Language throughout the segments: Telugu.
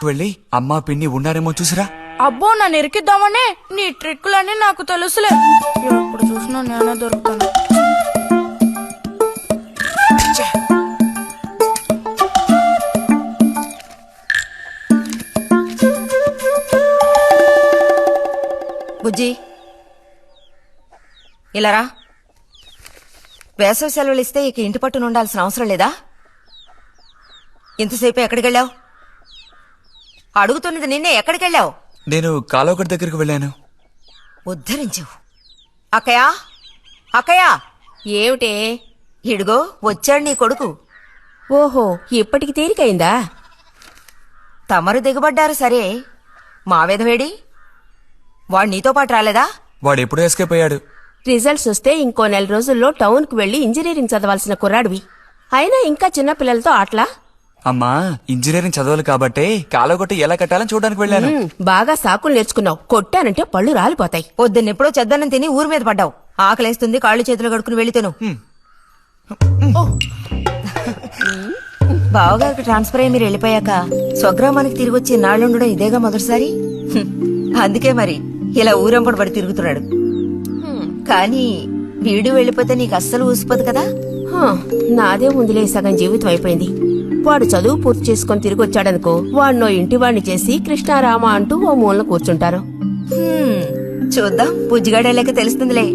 వెళ్ళి అమ్మా పిన్ని ఉన్నారేమో చూసిరా. అబ్బో నన్ను ఇరికిద్దామని నీ ట్రిక్కులన్నీ నాకు తెలుసులే. ఎప్పుడు చూసినా నేనే దొరుకుతాను. బుజ్జి ఇలారా. వేసవి సెలవులు ఇస్తే ఇక ఇంటి పట్టున ఉండాల్సిన అవసరం లేదా? ఇంతసేపు ఎక్కడికెళ్ళావు? అడుగుతున్నది నిన్నే. ఎక్కడికెళ్ళావు? నేను కాలువగడ్డ దగ్గరికి వెళ్ళాను. ఉద్ధరించావు. అక్కయ్యా, అక్కయ్యా. ఏమిటే? ఇడుగో వచ్చాడు నీ కొడుకు. ఓహో, ఇప్పటికి తేలికైందా? తమరు దిగబడ్డారు సరే, మావేదవేడి? వాడు నీతో పాటు రాలేదా? వాడు ఎప్పుడో ఎస్కేప్ అయ్యాడు. రిజల్ట్స్ వస్తే ఇంకో 4 రోజుల్లో టౌన్ కు వెళ్లి ఇంజనీరింగ్ చదవాల్సిన కుర్రాడివి. అయినా ఇంకా చిన్న పిల్లలతో ఆటలా? అమ్మా, ఇంజనీరింగ్ చదవాలి కాబట్టే కాలువగట్ట ఎలా కట్టాలని చూడడానికి వెళ్ళాను. బాగా సాకులు నేర్చుకున్నావు. కొట్టానంటే పళ్ళు రాలిపోతాయి. పొద్దున్నెప్పుడో చెద్దన్నం తిని ఊరి మీద పడ్డావు. ఆకలేస్తుంది, కాళ్ళు చేతులు కడుక్కుని వెళ్ళితేను. బావగారికి ట్రాన్స్ఫర్ అయ్యి మీరు వెళ్ళిపోయాక స్వగ్రామానికి తిరిగి వచ్చి నాళ్ళుండడం ఇదేగా మొదటిసారి. అందుకే మరి ఇలా ఊరంపడి పడి తిరుగుతున్నాడు. కానీ వీడు వెళ్ళిపోతే నీకు అస్సలు ఊసిపోదు కదా. నాదే ముందులే సగం జీవితం అయిపోయింది. వాడు చదువు పూర్తి చేసుకుని తిరిగి వచ్చాడనుకో, వాడినో ఇంటి వాడిని చేసి కృష్ణారామ అంటూ ఓ మూలన కూర్చుంటారు. చూద్దాం, బుజ్జిగాడేలేక తెలుస్తుందిలే.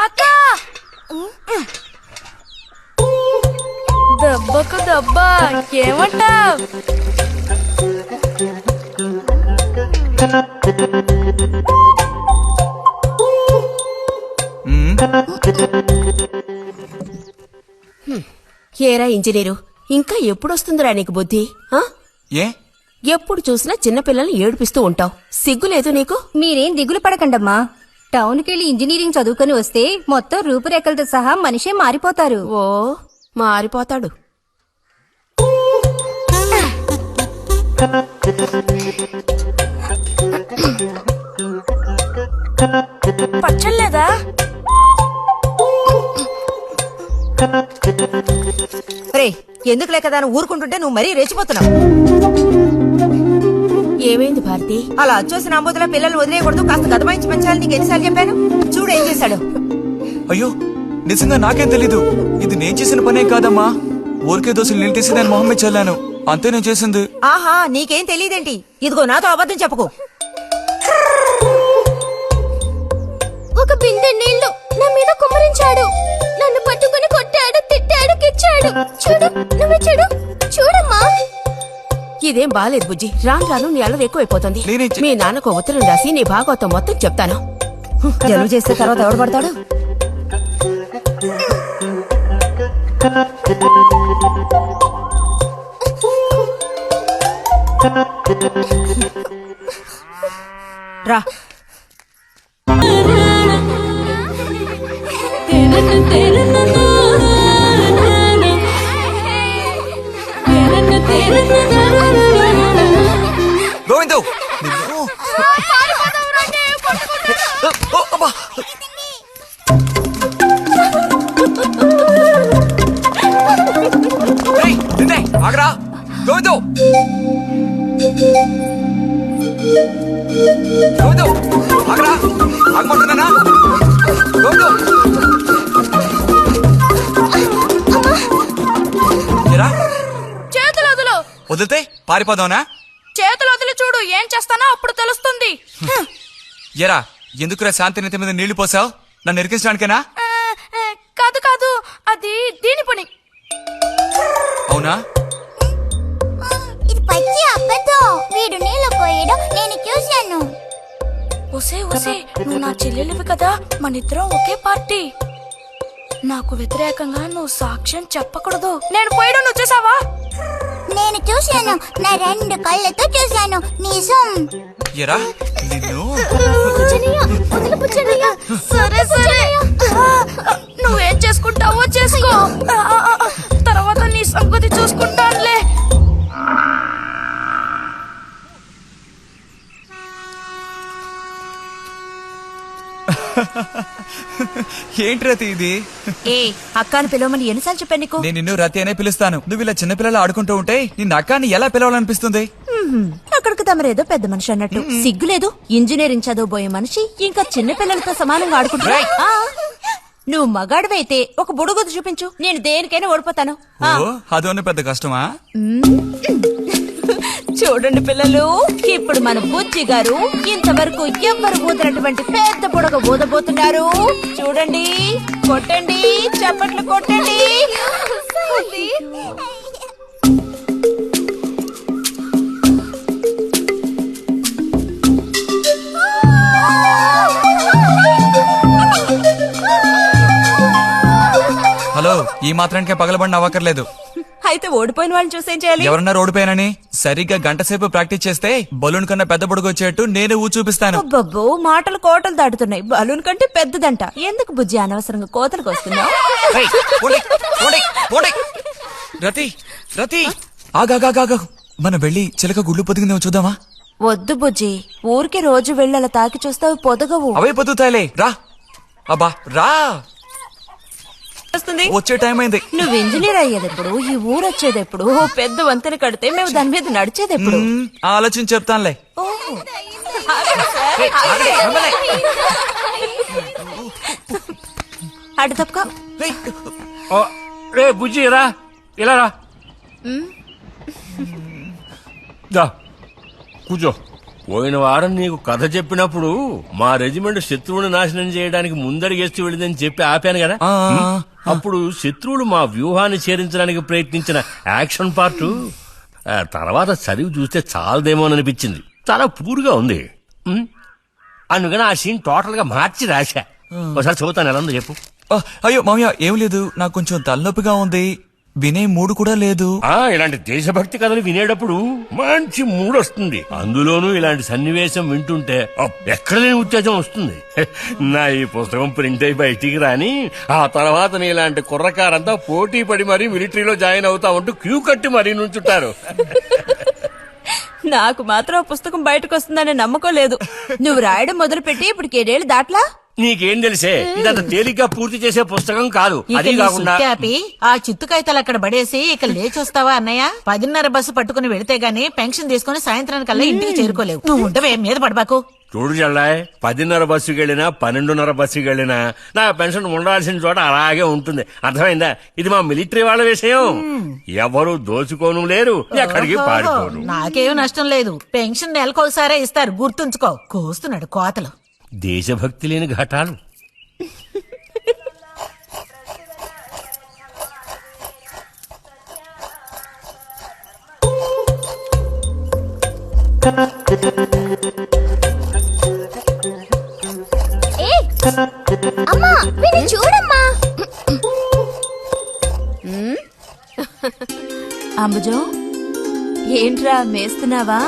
అక్క దెబ్బకు దెబ్బ ఏమంటావ్? ఏరా ఇంజనీరు, ఇంకా ఎప్పుడొస్తుందిరా నీకు బుద్ధి? ఏ ఎప్పుడు చూసినా చిన్నపిల్లల్ని ఏడిపిస్తూ ఉంటావు. సిగ్గులేదు నీకు? మీరేం దిగులు పడకండమ్మా. టౌన్కెళ్ళి ఇంజనీరింగ్ చదువుకొని వస్తే మొత్తం రూపురేఖలతో సహా మనిషే మారిపోతారు. ఓ, మారిపోతాడు. పచ్చలేదా? రే, ఎందుకు లేకదా ఊరుకుంటుంటే నువ్వు మరీ రెచ్చిపోతున్నావు. ఏమైంది భారతి? అలా వచ్చేసిన అంబోతుల పిల్లలు వదిలేయకూడదు, కాస్త గదమాయించి పెంచాలని నీకు ఎన్నిసార్లు చెప్పాను? చూడు ఏం చేశాడు. అయ్యో, నిజంగా నాకేం తెలీదు. ఇది నేను చేసిన పనే కాదమ్మా. ఊరికే దోశలు నేను తీసి దాని మొహమ్మే చల్లాను, అంతే నేను చేసింది. ఆహా, నీకేం తెలియదేంటి? ఇదిగో నాతో అబద్ధం చెప్పకు. ఒక బిందె నీళ్లు నా మీద కుమ్మరించాడు. నన్ను పట్టుకుని కొట్టాడు, తిట్టాడు, కిచ్చాడు. చూడు, నువ్వు చూడు, చూడమ్మా. ఇదేం బాలేదు బుజ్జి. రాను రాను నీ అల్లరి ఎక్కువైపోతుంది. మీ నాన్నకు ఉత్తరం రాసి నీ భాగవతం మొత్తం చెప్తాను. జలుబు చేస్తే తర్వాత ఎవడు పడతాడు? రా. గోవిందు, ఆగరా గోవిందు. గోవిందు ఆగరా, ఆగమంటున్నానా? గోవిందు చేతులు వదులు. వదిలితే పారిపోదావునా? చేతులు వదిలి చూడు, ఏం చేస్తానో అప్పుడు తెలుస్తుంది. ఎరా, ఎందుకురా శాంతి నెత్తి మీద నీళ్లు పోసావు? నన్ను ఎరికించడానికేనా? కాదు కాదు, అది దీని పని. అవునా? ఇది పచ్చి అబద్ధం. వీడు నీళ్ళు పోయడం నేను చూశాను. ఒసే ఒసే, నువ్వు నా చెల్లెలివి కదా, మనిద్దరం ఒకే పార్టీ. నాకు వ్యతిరేకంగా నువ్వు సాక్ష్యం చెప్పకూడదు. నేను పోయడం నువ్వు చూసావా? నేను చూశాను, నా 2 కళ్ళతో చూశాను. నిజం. ఎరా నిన్ను. సరే సరే, నువ్వేం చేసుకుంటావో చేసుకో. తర్వాత నీ సంగతి చూసుకుంటానులే. ఏంటి రతి ఇది? ఏ అక్కాని పిలవమని ఎన్నిసార్లు చెప్పాను నీకు? నేను నిన్ను రతి అనే పిలుస్తాను. నువ్వు ఇలా చిన్నపిల్లలు ఆడుకుంటూ ఉంటే నిన్న అక్కాని ఎలా పిలవాలనిపిస్తుంది? అక్కడికి తమరేదో పెద్ద మనిషి అన్నట్టు సిగ్గులేదు. ఇంజనీరింగ్ చదవబోయే మనిషి ఇంకా చిన్న పిల్లలతో సమానంగా ఆడుకుంటా. నువ్వు మగాడివైతే ఒక బుడుగుద్దు చూపించు, నేను దేనికైనా ఓడిపోతాను. ఓ అదోనే పెద్ద కష్టమా? చూడండి పిల్లలు, ఇప్పుడు మన బుజ్జి గారు ఇంతవరకు ఎవ్వరు ఊదినటువంటి పెద్ద బుడగ ఊదబోతున్నారు. చూడండి, కొట్టండి, చప్పట్లు కొట్టండి. హలో, ఈ మాత్రానికే పగలబడిన అవ్వకర్లేదు. అయితే ఓడిపోయిన వాళ్ళని చూసేం చేయాలి? ఎవరన్నా ఓడిపోయానని సరిగ్గా గంట సేపు ప్రాక్టీస్ చేస్తే బలూన్ కన్నా పెద్ద బుడగ వచ్చేట్టు నేనే ఊ చూపిస్తాను. అబ్బబ్బో, మాటలు కోటలు దాటుతున్నాయి. బలూన్ కంటే పెద్దదంట. ఎందుకు బుజ్జి అనవసరంగా కోతలకు వస్తున్నావు? ఏయ్, పోండి, పోండి, పోండి. రతి రతి ఆగాగాగా, మనం వెళ్ళి చిలక గుళ్ళు పొదిగిందేమో చూద్దామా? వద్దు బుజ్జి, ఊరికి రోజు వెళ్ళి అలా తాకి చూస్తావు, పొదగవు. అవే పొద్దుతాయిలే, రా. అబ్బా రా, వస్తుంది. వచ్చే టైం అయింది. నువ్వు ఇంజనీర్ అయ్యేదెప్పుడు, ఈ ఊరు వచ్చేదెప్పుడు, ఓ పెద్ద వంతెన కడితే మేము దాని మీద నడిచేదెప్పుడు? ఆలోచించి చెప్తానులే. ఓహో. అటు తప్పక. రే బుజ్జి రా, ఇలా రా. దా, కూర్చో. పోయిన వారం నీకు కథ చెప్పినప్పుడు మా రెజిమెంట్ శత్రువుని నాశనం చేయడానికి ముందడిగేస్తూ వెళ్ళిందని చెప్పి ఆపాను కదా. అప్పుడు శత్రువులు మా వ్యూహాన్ని చేరించడానికి ప్రయత్నించిన యాక్షన్ పార్ట్ తర్వాత చదివి చూస్తే చాలదేమోననిపించింది. చాలా పూర్గా ఉంది. అందుకని ఆ సీన్ టోటల్ గా మార్చి రాశా. ఒకసారి చదువుతాను, ఎలా ఉందో చెప్పు. అయ్యో మామయ్య, ఏం లేదు, నాకు కొంచెం తలనొప్పిగా ఉంది. వినే మూడు కూడా లేదు. ఇలాంటి దేశభక్తి కథలు వినేటప్పుడు మంచి మూడ్ వస్తుంది. అందులోనూ ఇలాంటి సన్నివేశం వింటుంటే ఎక్కడ లేని ఉత్తేజం వస్తుంది. నా ఈ పుస్తకం ప్రింట్ అయి బయటికి రాని ఆ తర్వాత నీ ఇలాంటి కుర్రకారంతా పోటీ పడి మరీ మిలిటరీలో జాయిన్ అవుతా ఉంటూ క్యూ కట్టి మరీ నుంచుంటారు. నాకు మాత్రం ఆ పుస్తకం బయటకు వస్తుందనే నమ్మకం లేదు. నువ్వు రాయడం మొదలుపెట్టి ఇప్పుడు 7 ఏళ్ళు దాట్లా. నీకేం తెలిసే, ఇదంత తేలిగ్గా పూర్తి చేసే పుస్తకం కాదు. అది కాకుండా ఆ చిత్తు కాగితాలు అక్కడ పడేసి ఇక లేచొస్తావా అన్నయ్య? 10:30 బస్సు పట్టుకుని వెళితే గానీ పెన్షన్ తీసుకుని సాయంత్రానికల్లా ఇంటికి చేరుకోలేవు. నువ్వు ఉండవే, మీద పడబాకు. చూడు జల్లాయ్, 10:30 బస్సుకి వెళ్ళినా 12:30 బస్సుకి వెళ్ళినా నా పెన్షన్ ఉండాల్సిన చోట అలాగే ఉంటుంది. అర్థమైందా? ఇది మా మిలిటరీ వాళ్ళ విషయం. ఎవరు దోచుకోను లేరు, ఎక్కడికి పారిపోను. నాకేం నష్టం లేదు. పెన్షన్ నెలకోసారే ఇస్తారు, గుర్తుంచుకో. కోస్తున్నాడు కోతలు. దేశభక్తి లేని ఘటాలు. అమ్మా, వీడిని చూడమ్మా. అంబుజం, ఏంట్రా మేస్తున్నావా?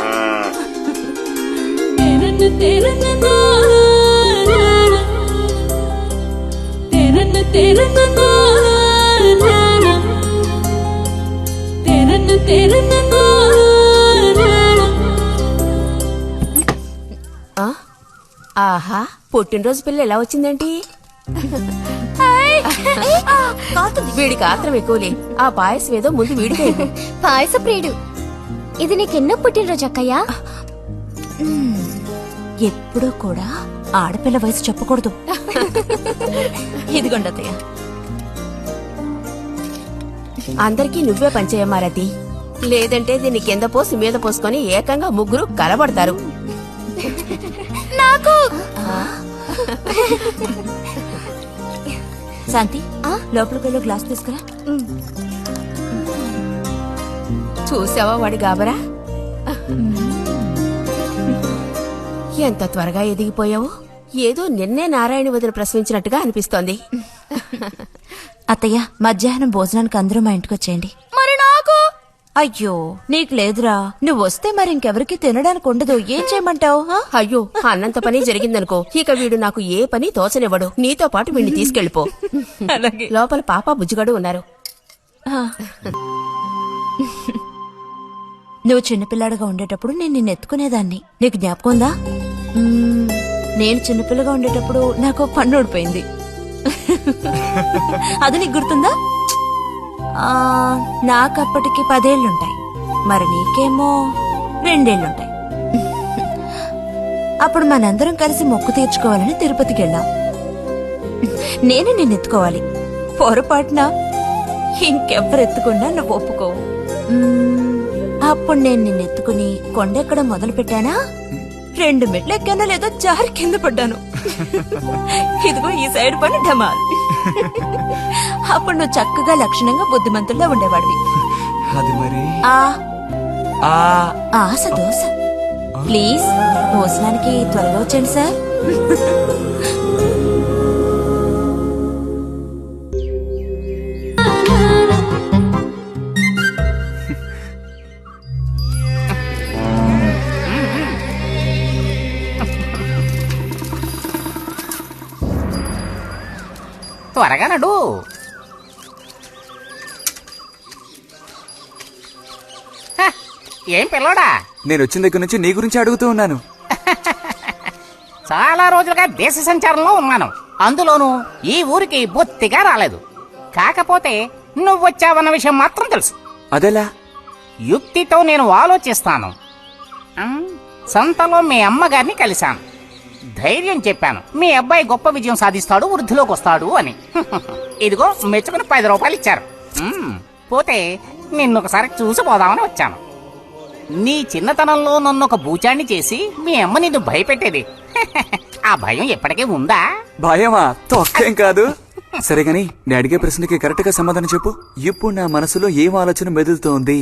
ఆహా, పుట్టినరోజు పిల్ల ఎలా వచ్చిందేంటి? వీడికి ఆత్రం ఎక్కువలే. ఆ పాయసం ఏదో ముందు వీడికి. పాయస ప్రియుడు. ఇది నీకెన్నో పుట్టినరోజు అక్కయ్యా? ఎప్పుడూ కూడా ఆడపిల్ల వయసు చెప్పకూడదు. ఇదిగోండి అత్తయ్య. అందరికీ నువ్వే పంచేయమ్మా రతి, లేదంటే దీన్ని కింద పోసి మీద పోసుకొని ఏకంగా ముగ్గురు కలబడతారు. నాకు శాంతి, లోపలికి వెళ్ళి గ్లాస్ తీసుకురా. చూసావా వాడి గాబరా? ఎంత త్వరగా ఎదిగిపోయావు. ఏదో నిన్నే నారాయణ వదిన ప్రశ్నించినట్టుగా అనిపిస్తోంది. అత్తయ్య, మధ్యాహ్నం భోజనానికి అందరూ మా ఇంటికి వచ్చేయండి. మరి నాకు? అయ్యో, నీకు లేదురా. నువ్వు వస్తే మరి ఇంకెవరికి తినడానికి ఉండదు. ఏం చేయమంటావు? అయ్యో, అన్నంత పని జరిగిందనుకో, ఇక వీడు నాకు ఏ పని తోచనివ్వడు. నీతో పాటు వీడిని తీసుకెళ్లిపో. లోపల పాప బుజ్జిగాడు ఉన్నారు. నువ్వు చిన్నపిల్లాడిగా ఉండేటప్పుడు నేను నిన్ను ఎత్తుకునేదాన్ని. నీకు జ్ఞాపకం ఉందా? నేను చిన్నపిల్లగా ఉండేటప్పుడు నాకు పన్ను ఊడిపోయింది. అది నీకు గుర్తుందా? నాకప్పటికి 10 ఏళ్లుంటాయి. మరి నీకేమో 2 ఏళ్లుంటాయి. అప్పుడు మనందరం కలిసి మొక్కు తీర్చుకోవాలని తిరుపతికి వెళ్ళాం. నేను నిన్ను ఎత్తుకోవాలి. పొరపాటున ఇంకెవ్వరెత్తుకున్నా నువ్వు ఒప్పుకోవు. అప్పుడు నేను నిన్ను ఎత్తుకుని కొండెక్కడం మొదలు పెట్టానా, 2 మెట్లు ఎక్కానో లేదో జారి కింద పడ్డాను. ఇదిగో ఈ సైడ్ పని ఢమాల్. అప్పుడు నువ్వు చక్కగా లక్షణంగా బుద్ధిమంతుల్లో ఉండేవాడివి. అది మరి ఆశ దోశ. ప్లీజ్ భోజనానికి త్వరగా వచ్చండి సార్. త్వరగా నడు. హ, ఏం పిల్లోడా, నేను వచ్చిన దగ్గర నుంచి నీ గురించి అడుగుతూ ఉన్నాను. చాలా రోజులుగా దేశ సంచారంలో ఉన్నాను. అందులోనూ ఈ ఊరికి బొత్తిగా రాలేదు. కాకపోతే నువ్వు వచ్చావన్న విషయం మాత్రం తెలుసు. అదెలా? యుక్తితో నేను ఆలోచిస్తాను. సంతలో మీ అమ్మగారిని కలిశాను. ధైర్యం చెప్పాను, మీ అబ్బాయి గొప్ప విజయం సాధిస్తాడు, వృద్ధిలోకి వస్తాడు అని. ఇదిగో మెచ్చుకుని 10 రూపాయలు ఇచ్చారు. పోతే నిన్నొకసారి చూసి పోదామని వచ్చాను. నీ చిన్నతనంలో నన్ను ఒక బూచాన్ని చేసి మీ అమ్మ నిన్ను భయపెట్టేది. ఆ భయం ఎప్పటికీ ఉందా? భయమా? తొక్కేం కాదు. సరే గాని నేను అడిగే ప్రశ్నకి కరెక్ట్ గా సమాధానం చెప్పు. ఇప్పుడు నా మనసులో ఏం ఆలోచన మెదులుతోంది?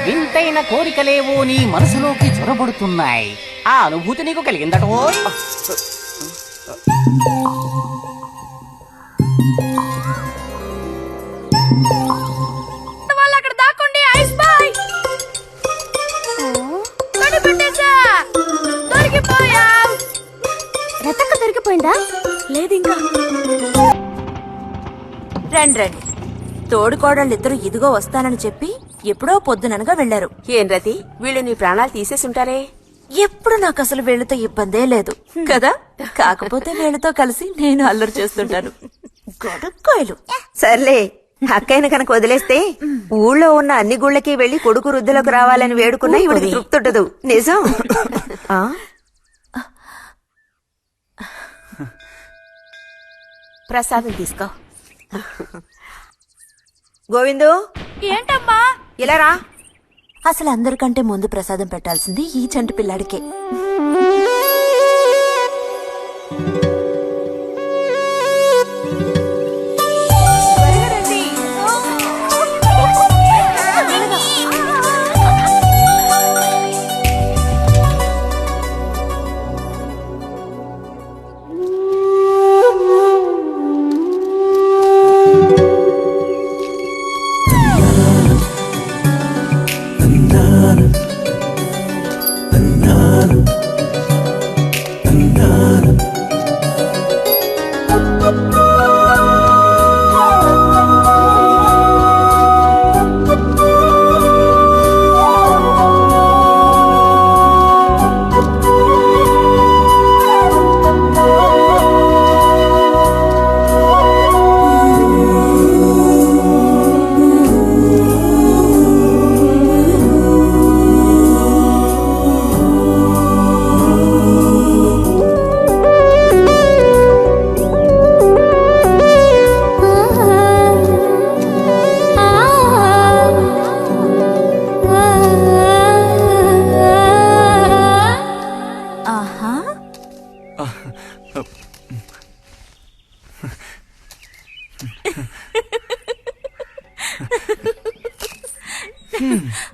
వింతైన కోరికలేవో నీ మనసులోకి చొరబడుతున్నాయి. ఆ అనుభూతి నీకు కలిగిందటో? అక్కడ దాక్కోండి. Ice boy కనిపెట్టేశా. దొరికిపోయా. రతక్క దొరికిపోయిందా? లేదు ఇంకా. రండి రండి. తోడుకోడళ్ళిద్దరూ ఇదిగో వస్తానని చెప్పి ఎప్పుడో పొద్దుననగా వెళ్లారు. ఏం రతి, వీళ్ళు నీ ప్రాణాలు తీసేసుంటారే. ఎప్పుడు నాకు అసలు వీళ్ళతో ఇబ్బందే లేదు కదా. కాకపోతే వీళ్ళతో కలిసి నేను అల్లరి చేస్తుంటాను. గొడక్కోయలు. సర్లే, అక్కయ్యను కనుక వదిలేస్తే ఊళ్ళో ఉన్న అన్ని గుళ్ళకి వెళ్లి కొడుకు వృద్ధిలోకి రావాలని వేడుకున్నా ఇవిడికి తృప్తి ఉండదు. నిజం. ప్రసాదం తీసుకో. గోవిందు, ఏంటమ్మా? ఇలా రా. అసలు అందరికంటే ముందు ప్రసాదం పెట్టాల్సింది ఈ చంటి పిల్లాడికే.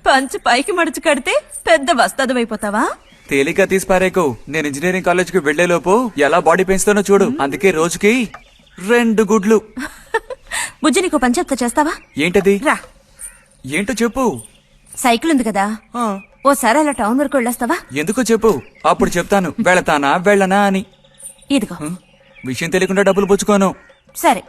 పంచు పైకి మడుచు కడితే పెద్ద వస్తాదమైపోతావా? తేలిక తీసి పారేకు. నేను ఇంజనీరింగ్ కాలేజ్ కి వెళ్లేలోపు ఎలా బాడీ పెంచుతానో చూడు. అందుకే రోజుకి 2 గుడ్లు. బుజ్జి, నీకు పని చెప్తా, చేస్తావా? ఏంటది? రా. ఏంటో చెప్పు. సైకిల్ ఉంది కదా, ఓసారి అలా టౌన్ వరకు వెళ్ళొస్తావా? ఎందుకో చెప్పు, అప్పుడు చెప్తాను వెళతానా వెళ్ళనా అని. ఇదిగో. విషయం తెలియకుండా డబ్బులు పుచ్చుకోను. సరే,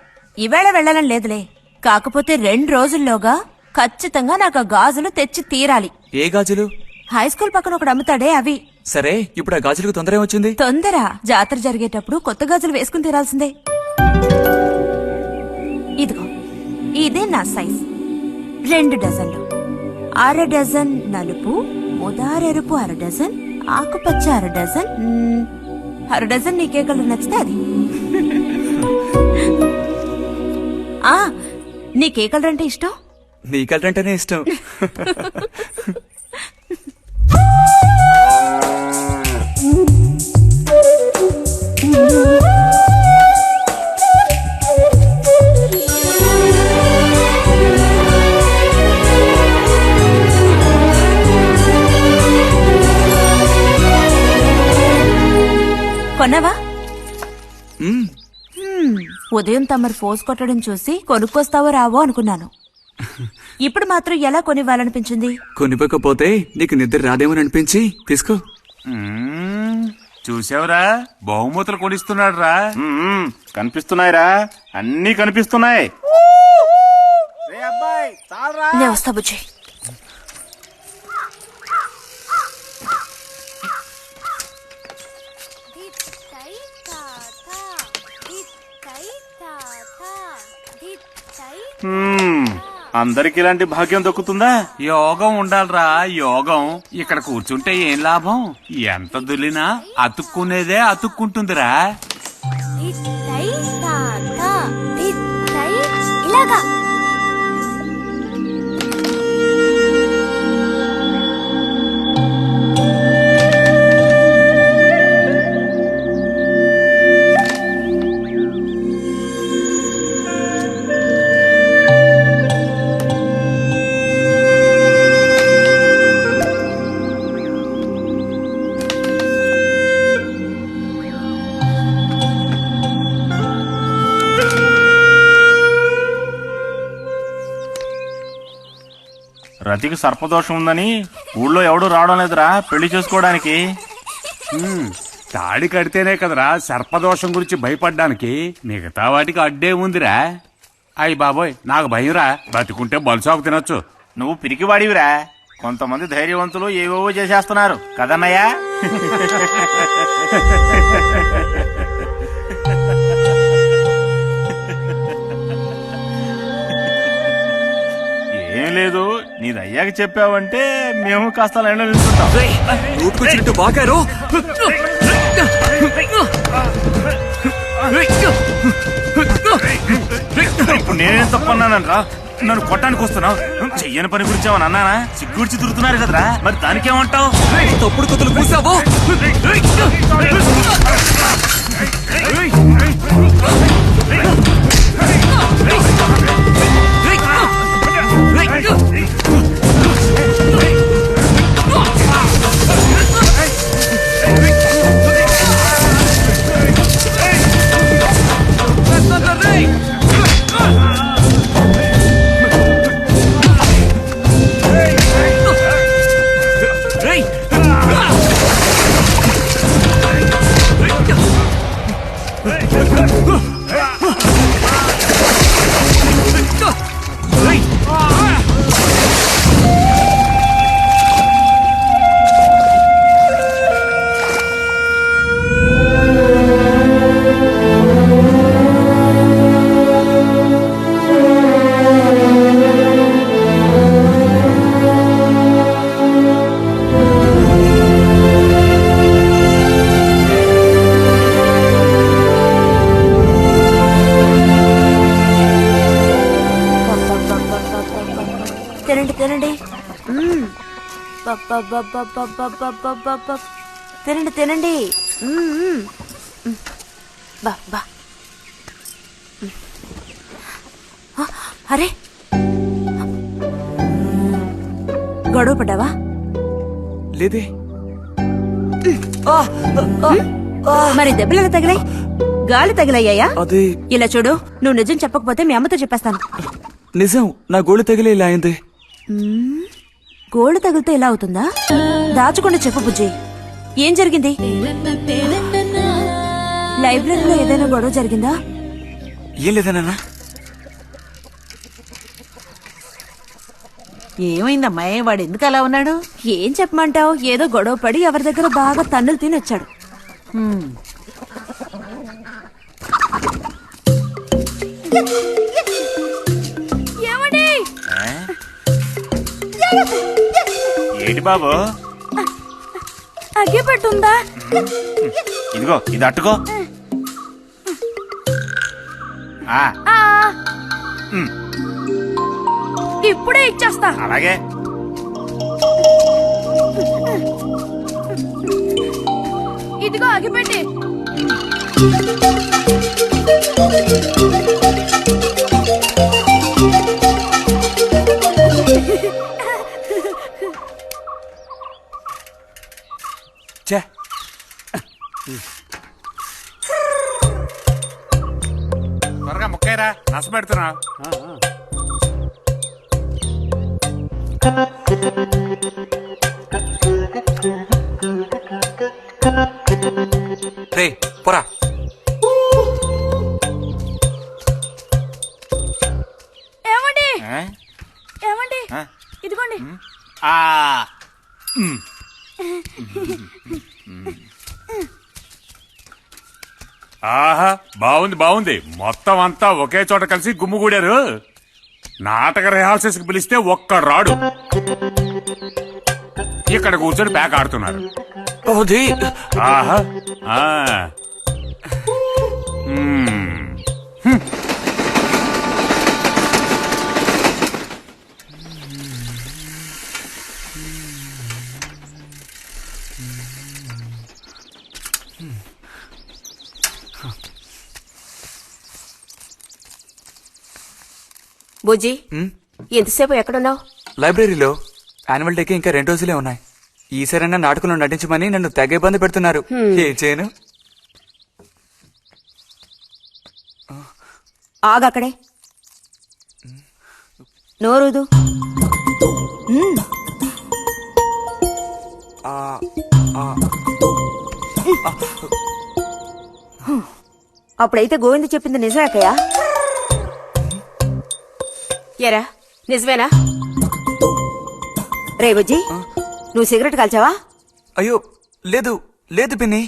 ఈవేళ వెళ్ళాలని లేదులే, కాకపోతే 2 రోజుల్లోగా ఖచ్చితంగా నాకు ఆ గాజులు తెచ్చి తీరాలి. ఏ గాజులు? హై స్కూల్ పక్కన ఒకడు అమ్ముతాడే అవి. సరే, ఇప్పుడు ఆ గాజులకు తొందర ఏమొచ్చింది? తొందర జాతర జరిగేటప్పుడు కొత్త గాజులు వేసుకుని తీరాల్సిందే. ఇదిగో ఇదే నా సైజ్. 2 డజన్లు. 1/2 డజన్ నలుపు, ముదారెరుపు 1/2 డజన్, ఆకుపచ్చ 1/2 డజన్. 1/2 డజన్ నీకే కలర్ నచ్చితే అది. ఆ నీకే కలర్ అంటే ఇష్టం? నీ కలర్ అంటేనే ఇష్టం. కొన్నావా? మ్మ్. ఉదయం తమరు ఫోర్స్ కొట్టడం చూసి కొనుక్కొస్తావో రావో అనుకున్నాను. ఇప్పుడు మాత్రం ఎలా కొనివ్వాలనిపించింది? కొనివ్వకపోతే నీకు నిద్ర రాదేమని అనిపించి తీసుకో. చూసావురా, బహుమతులు కొనిస్తున్నాడు రా. కనిపిస్తున్నాయిరా, అన్నీ కనిపిస్తున్నాయి. నేను వస్తా బుజ్జి. అందరికి ఇలాంటి భాగ్యం దొక్కుతుందా? యోగం ఉండాలిరా, యోగం. ఇక్కడ కూర్చుంటే ఏం లాభం? ఎంత దులినా అతుక్కునేదే అతుక్కుంటుందిరా. ఇలాగా రతికి సర్పదోషం ఉందని ఊళ్ళో ఎవడూ రావడం లేదురా పెళ్లి చేసుకోవడానికి. తాడి కడితేనే కదరా సర్పదోషం గురించి భయపడ్డానికి, మిగతా వాటికి అడ్డే ఉందిరా. అయ్యి బాబోయ్, నాకు భయంరా. బతికుంటే బలుసాకు తినొచ్చు. నువ్వు పిరికివాడివిరా. కొంతమంది ధైర్యవంతులు ఏవేవో చేసేస్తున్నారు కదన్నయ్యా. ఏం లేదు, నీది అయ్యాక చెప్పావంటే మేము కాస్త లైన్లో నిల్చుంటాం. నోటుకొచ్చినట్టు బాగారు. ఇప్పుడు నేనేం తప్పన్నానరా? నన్ను కొట్టడానికి వస్తున్నావు. చెయ్యని పని గురించి ఏమన్నా అన్నానా? సిగ్గుడిచి తిరుగుతున్నారు కదరా, మరి దానికేమంటావు? తప్పుడు కొత్తలు పూసావో. తినండి తినండి. తినండి తినండి. బా బా. అరే, గొడవ పడ్డావా? లేదే. మరి దెబ్బలు ఎలా తగిలాయి? గాలి తగిలయ్యాయా? అది ఇలా చూడు, నువ్వు నిజం చెప్పకపోతే మీ అమ్మతో చెప్పేస్తాను. నిజం, నా గోళ్ళు తగిలే ఇలా అయింది. గోళ్ళు తగిలితే ఇలా అవుతుందా? దాచకుండా చెప్పు బుజ్జి, ఏం జరిగింది? లైబ్రరీలో ఏదైనా గొడవ జరిగిందా? ఏం లేదన్నా. ఏమైందమ్మా వాడు ఎందుకు అలా ఉన్నాడు? ఏం చెప్పమంటావు, ఏదో గొడవ పడి ఎవరి దగ్గర బాగా తన్నులు తిని వచ్చాడు. ఏమండి? ఏంటి బాబు? అగ్గిపెట్టుందా? ఇదిగో ఇది అట్టుకో. ఇప్పుడే ఇచ్చేస్తా. అలాగే. ఇదిగో అగ్గిపెట్టి. ఛే, త్వరగా ముక్కైరా, నస పెడుతున్నా. రే పోరా. ఏమండి? ఆ? ఏమండి? ఆ? ఇదిగోండి. ఆ. ఆహా, బాగుంది బాగుంది. మొత్తం అంతా ఒకే చోట కలిసి గుమ్ముగూడారు. నాటక రిహార్సల్స్ కి పిలిస్తే ఒక్క రాడు. ఇక్కడ కూర్చొని ప్యాక్ ఆడుతున్నారు. ఓది. ఆహా. ఆ. మ్మ్. బుజ్జి, ఎంతసేపు ఎక్కడున్నావు? లైబ్రరీలో. యాన్యువల్ డేకి ఇంకా 2 రోజులే ఉన్నాయి. ఈసారైనా నాటకంలో నటించమని నన్ను తెగ ఇబ్బంది పెడుతున్నారు. ఏం చేయను? ఆగక్కడే, నోరుదు. అప్పుడైతే గోవింద చెప్పింది నిజమేకయ్యా? ఎరా నిజమేనా? రే బుజ్జి, నువ్వు సిగరెట్ కాల్చావా? అయ్యో లేదు లేదు పిన్ని.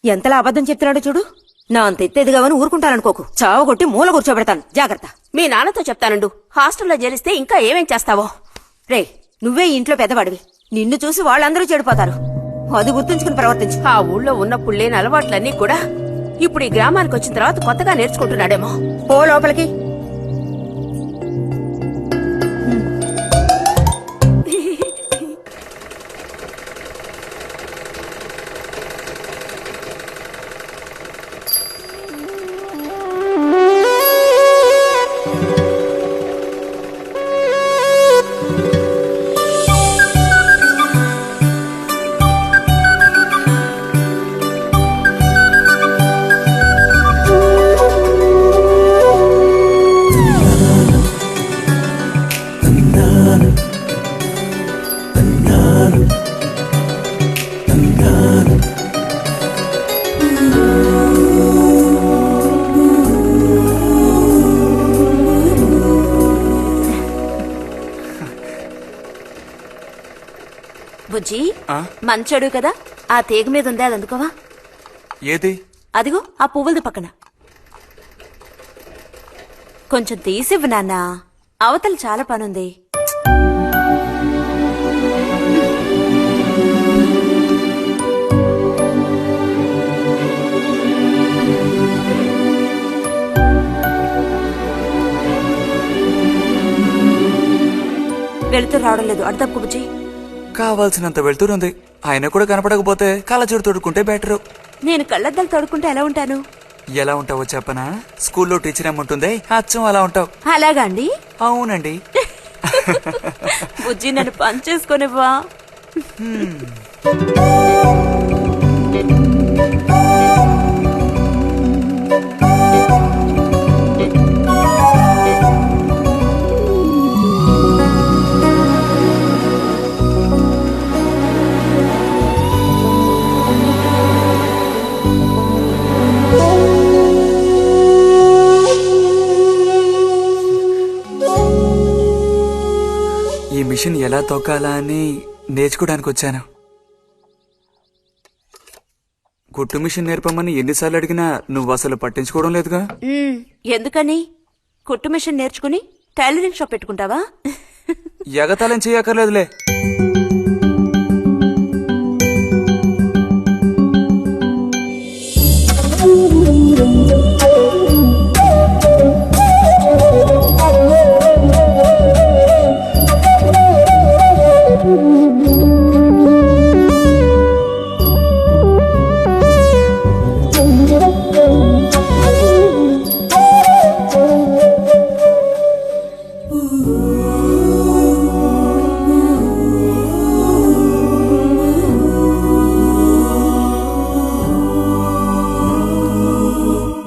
ఎంతలా అబద్ధం చెప్తున్నాడో చూడు. నా అంత ఎత్తేదిగావని ఊరుకుంటాననుకోకు. చావగొట్టి మూల కూర్చోబెడతాను, జాగ్రత్త. మీ నాన్నతో చెప్తానండు. హాస్టల్లో చేరిస్తే ఇంకా ఏమేం చేస్తావో. రే, నువ్వే ఇంట్లో పెద్దవాడివి. నిన్ను చూసి వాళ్ళందరూ చెడిపోతారు. అది గుర్తుంచుకుని ప్రవర్తించు. ఆ ఊళ్ళో ఉన్నప్పుడు లేని అలవాట్లన్నీ కూడా ఇప్పుడు ఈ గ్రామానికి వచ్చిన తర్వాత కొత్తగా నేర్చుకుంటున్నాడేమో. పో లోపలికి. బుజ్జి, మంచోడు కదా, ఆ తీగ మీద ఉంది, అది అందుకోవా? ఏది? అదిగో ఆ పువ్వులది పక్కన. కొంచెం తీసివ్వు నాన్న, అవతల చాలా పనుంది. వెళుతూ రావడం లేదు, అడు తప్పు బుజ్జి. కావాల్సినంత వెళ్తురుంది. ఆయన కూడా కనపడకపోతే కళ్ళజోడు తొడుక్కుంటే బెటరు. నేను కళ్ళద్దాలు తొడుక్కుంటే ఎలా ఉంటాను? ఎలా ఉంటావో చెప్పనా? స్కూల్లో టీచర్ ఏముంటుంది, అచ్చం అలా ఉంటావు. అలాగా అండి? అవునండి. బుజ్జి, నన్ను పని చేసుకునివ్వా? ఈ మిషన్ ఎలా తొక్కాలా అని నేర్చుకోవడానికి వచ్చాను. కుట్టు మిషన్ నేర్పమని ఎన్నిసార్లు అడిగినా నువ్వు అసలు పట్టించుకోవడం లేదుగా. ఎందుకని? కుట్టు మిషన్ నేర్చుకుని టైలరింగ్ షాప్ పెట్టుకుంటావా? ఎగతాళం చేయక్కర్లేదులే.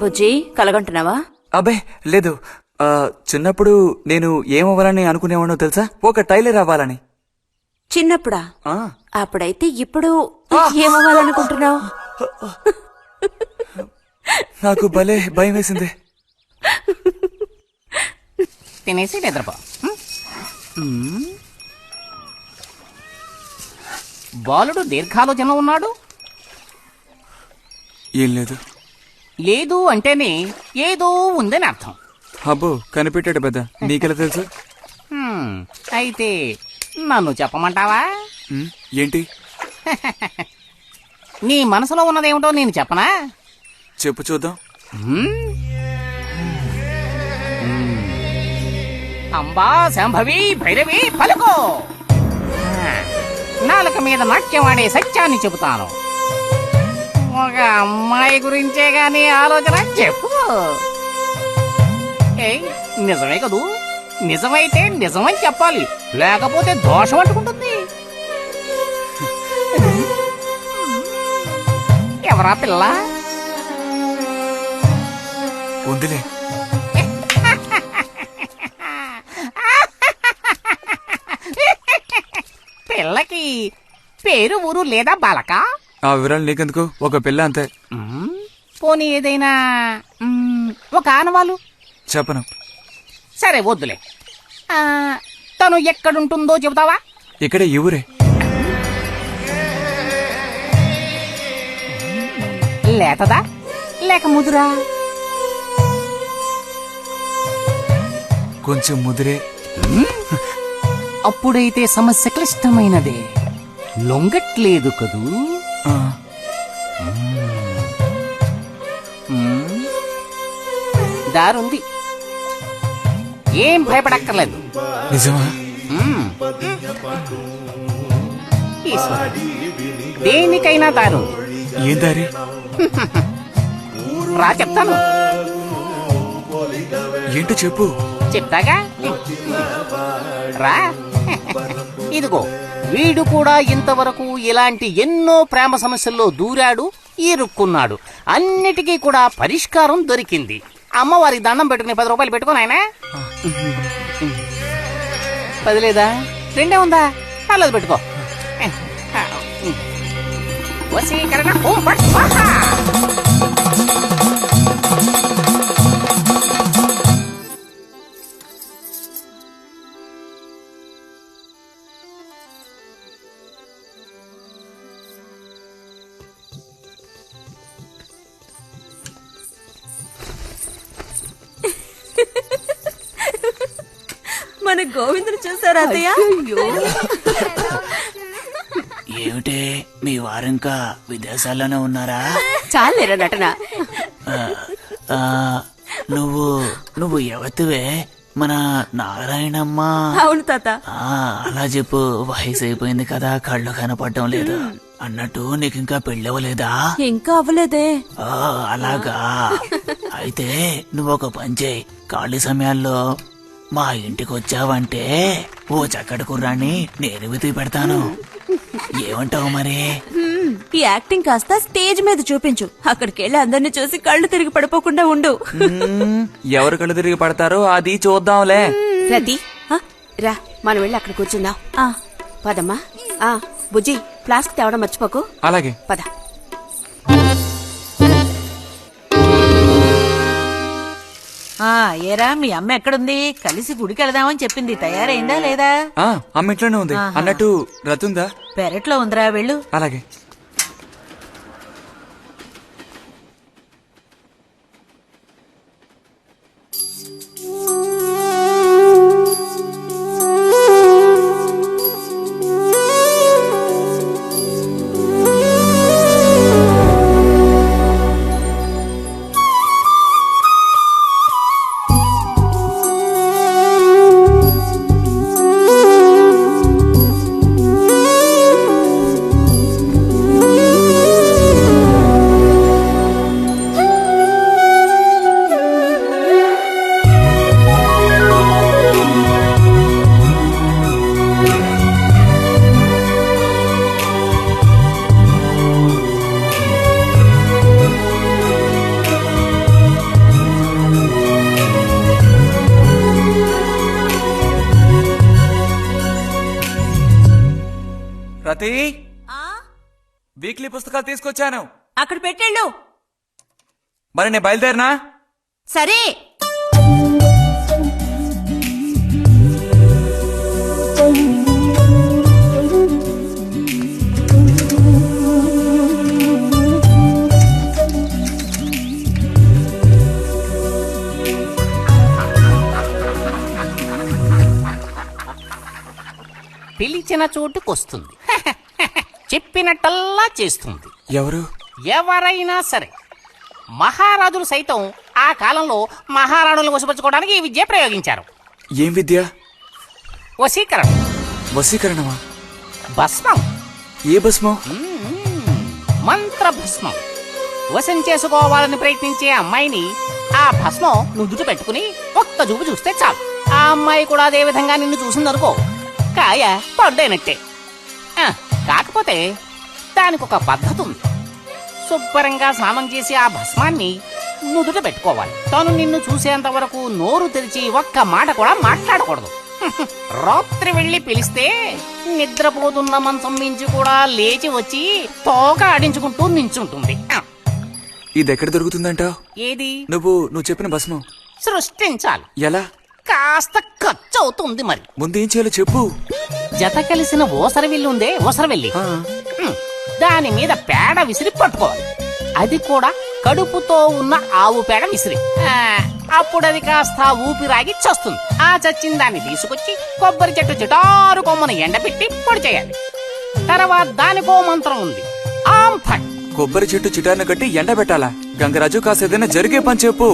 బుజ్జి కలగంటున్నావా? అబ్బే లేదు. చిన్నప్పుడు నేను ఏమవ్వాలని అనుకునేవాడో తెలుసా? ఒక టైలర్ అవ్వాలని. చిన్నప్పుడా? ఆ, అప్పుడైతే ఇప్పుడు ఏమవ్వాలనుకుంటున్నావు? నాకు భలే భయం వేసింది. తినేసి నిద్రపో. బాలుడు దీర్ఘాలోచన ఉన్నాడు. ఏం లేదు. లేదు అంటేనే ఏదో ఉందని అర్థం. అబ్బో కనిపెట్టాడు పెద్ద. నీకెలా తెలుసు? అయితే నన్ను చెప్పమంటావా? ఏంటి? నీ మనసులో ఉన్నదేమిటో నేను చెప్పనా? చెప్పు చూద్దాం. అంబా శాంభవి భైరవి పలుకో. నాలుక మీద నాట్యమాడే సత్యాన్ని చెబుతాను. ఒక అమ్మాయి గురించే గాని ఆలోచన చెప్పు. నిజమే కదూ? నిజమైతే నిజమని చెప్పాలి, లేకపోతే దోషం అంటుకుంటుంది. ఎవరా పిల్ల? ఉందిలే. పిల్లకి పేరు ఊరు లేదా బాలక? ఆ వివరాలు నీకెందుకు? ఒక పిల్ల అంతే. పోనీ ఏదైనా ఒక ఆనవాలు? చెప్పను. సరే వద్దులే. తను ఎక్కడుంటుందో చెబుతావా? ఇక్కడే ఈ ఊరే. లేతదా లేక ముదురా? కొంచెం ముదిరే. అప్పుడైతే సమస్య క్లిష్టమైనదే. లొంగట్లేదు కదూ? ఆ, దారుంది, ఏం భయపడక్కర్లేదు. నిజమా? దేనికైనా దారు. ఏం దారి? రా చెప్తాను. ఏంటో చెప్పు. చెప్తాగా రా. ఇదిగో వీడు కూడా ఇంతవరకు ఇలాంటి ఎన్నో ప్రేమ సమస్యల్లో దూరాడు, ఇరుక్కున్నాడు. అన్నిటికీ కూడా పరిష్కారం దొరికింది. అమ్మవారికి దండం పెట్టుకుని 10 రూపాయలు పెట్టుకుని ఆయన 10 లేదా 2 ఉందా? పర్లేదు పెట్టుకో. వశీకరణ ఓం ఫట్ స్వాహా. మన గోవిందుని చూసారా అత్తయ్య? ఏమిటే మీ వారింకా విదేశాల్లోనే ఉన్నారా? చాలేరా నటన. నువ్వు ఎవతివే? మన నారాయణమ్మ? అవును తాత. అలా చెప్పు. వయసు అయిపోయింది కదా, కళ్ళు కనపడటం లేదు. అన్నట్టు నీకు ఇంకా పెళ్ళవలేదా? ఇంకా అవ్వలేదే. అలాగా. అయితే నువ్వు ఒక పని చేయి. ఖాళీ సమయాల్లో మా ఇంటికి వచ్చావంటే ఓ చక్కటి కుర్రాన్ని నేను వెతికి పెడతాను. ఏమంటావు మరి? ఈ యాక్టింగ్ కాస్త స్టేజ్ మీద చూపించు. అక్కడికి వెళ్ళి అందరిని చూసి కళ్ళు తిరిగి పడిపోకుండా ఉండు. ఎవరు కళ్ళు తిరిగి పడతారో అది చూద్దాంలే. రతి రా, మనం వెళ్ళి అక్కడ కూర్చుందాం. పదమ్మా. బుజ్జి ఫ్లాస్క్ తేవడం మర్చిపోకు. అలాగే. పద. ఏరా మీ అమ్మ ఎక్కడుంది? కలిసి గుడికి వెళదామని చెప్పింది. తయారైందా లేదా? అమ్మ ఇంట్లోనే ఉంది. అన్నట్టు రతుందా? పెరట్లో ఉందిరా, వెళ్ళు. అలాగే. రతి, వీక్లీ పుస్తకాలు తీసుకొచ్చాను. అక్కడ పెట్టేళ్ళు. మరి నేను బయలుదేరినా? సరే. పిలిచిన చోటుకొస్తుంది. చెప్పినట్టల్లా చేస్తుంది. ఎవరు? ఎవరైనా సరే. మహారాజులు సైతం ఆ కాలంలో మహారాణులను వశపరచుకోవడానికి ఈ విద్య ప్రయోగించారు. ఏం విద్య? వశీకరణ. వశీకరణమా? భస్మం. ఏ భస్మం? మంత్ర భస్మం. వశం చేసుకోవాలని ప్రయత్నించే అమ్మాయిని ఆ భస్మం నుదుట పెట్టుకుని ఒక్క చూపు చూస్తే చాలు. ఆ అమ్మాయి కూడా అదే విధంగా నిన్ను చూసిందనుకో, కాయ పడ్డైనట్టే. కాకపోతే దానికి ఒక పద్ధతి ఉంది. శుభ్రంగా స్నానం చేసి ఆ భస్మాన్ని నుదుట పెట్టుకోవాలి. తను నిన్ను చూసేంత వరకు నోరు తెరిచి ఒక్క మాట కూడా మాట్లాడకూడదు. రాత్రి వెళ్లి పిలిస్తే నిద్రపోతున్న మంచం మించి కూడా లేచి వచ్చి తోక ఆడించుకుంటూ నించుంటుంది. ఇది ఎక్కడ దొరుకుతుందంటావు? ఏది? నువ్వు చెప్పిన భస్మం సృష్టించాలి. ఎలా? కాస్త ఖర్చు అవుతుంది. మరి ముందు ఏం చేయాలో చెప్పు. జత కలిసిన ఓసరవిల్లి ఉందే, ఓసరవెల్లి, దాని మీద పేడ విసిరి పట్టుకోవాలి. అది కూడా కడుపుతో ఉన్న ఆవు పేడ విసిరి. అప్పుడు అది కాస్త ఊపిరాగి చస్తుంది. ఆ చచ్చిన దాన్ని తీసుకొచ్చి కొబ్బరి చెట్టు చిటారు కొమ్మను ఎండబెట్టి పొడి చేయాలి. తర్వాత దానికో మంత్రం ఉంది. ఆం ఫట్. కొబ్బరి చెట్టు చిటాన్ని కట్టి ఎండబెట్టాలా? గంగరాజు కాసేదైనా జరిగే పని చెప్పు.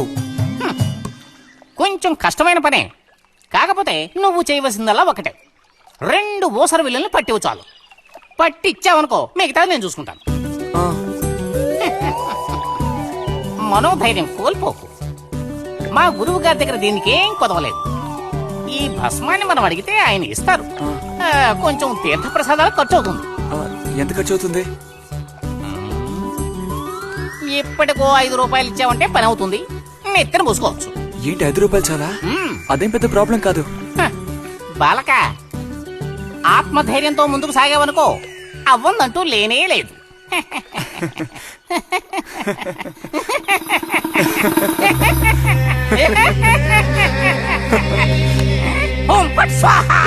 కొంచెం కష్టమైన పనే. కాకపోతే నువ్వు చేయవలసిందల్లా ఒకటే. 2 ఊసర విల్లుల్ని పట్టివు చాలు. పట్టిచ్చావనుకో, మిగతాది నేను చూసుకుంటాను. మనోధైర్యం కోల్పోకు. మా గురువు గారి దగ్గర దీనికేం కొదవలేదు. ఈ భస్మాన్ని మనం అడిగితే ఆయన ఇస్తారు. కొంచెం తీర్థ ప్రసాదాలు ఖర్చు అవుతుంది. ఎంత ఖర్చు అవుతుంది? ఇప్పటికో 5 రూపాయలు ఇచ్చావంటే పని అవుతుంది. నెత్తిన పూసుకోవచ్చు. ఏంటి 5 రూపాయలు చాలా? అదేం పెద్ద ప్రాబ్లం కాదు. బాలక, ఆత్మధైర్యంతో ముందుకు సాగావనుకో, అవ్వందంటూ లేనే లేదు. ఓం ఫట్ స్వాహా.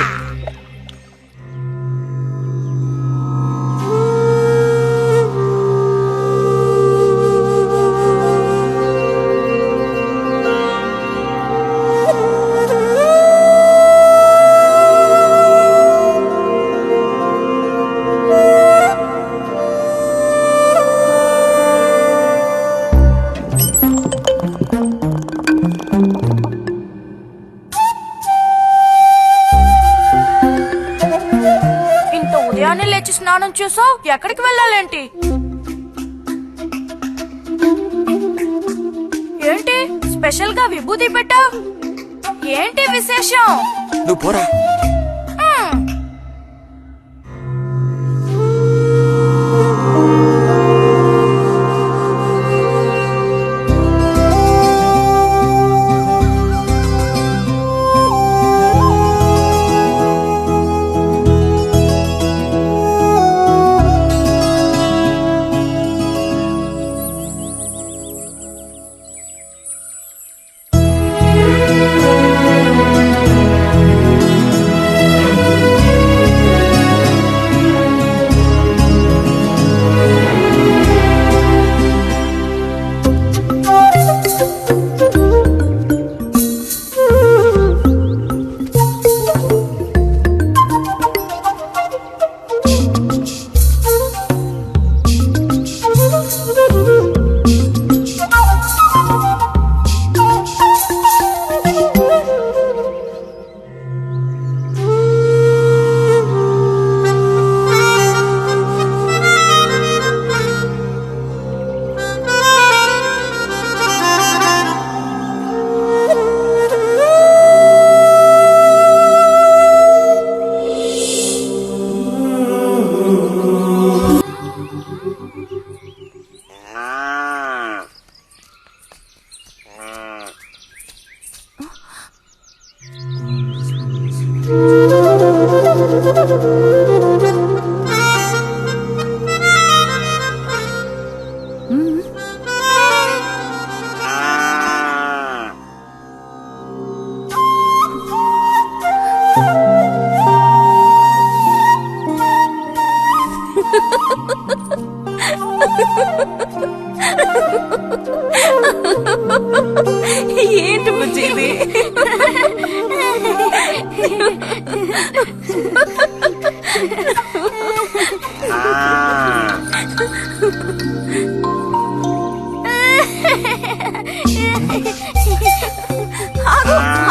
ఉదయాన్నే లేచి స్నానం చేసావు, ఎక్కడికి వెళ్ళాలేంటి? ఏంటి స్పెషల్ గా విభూతి పెట్టావు? ఏంటి విశేషం? నువ్వు పోరా.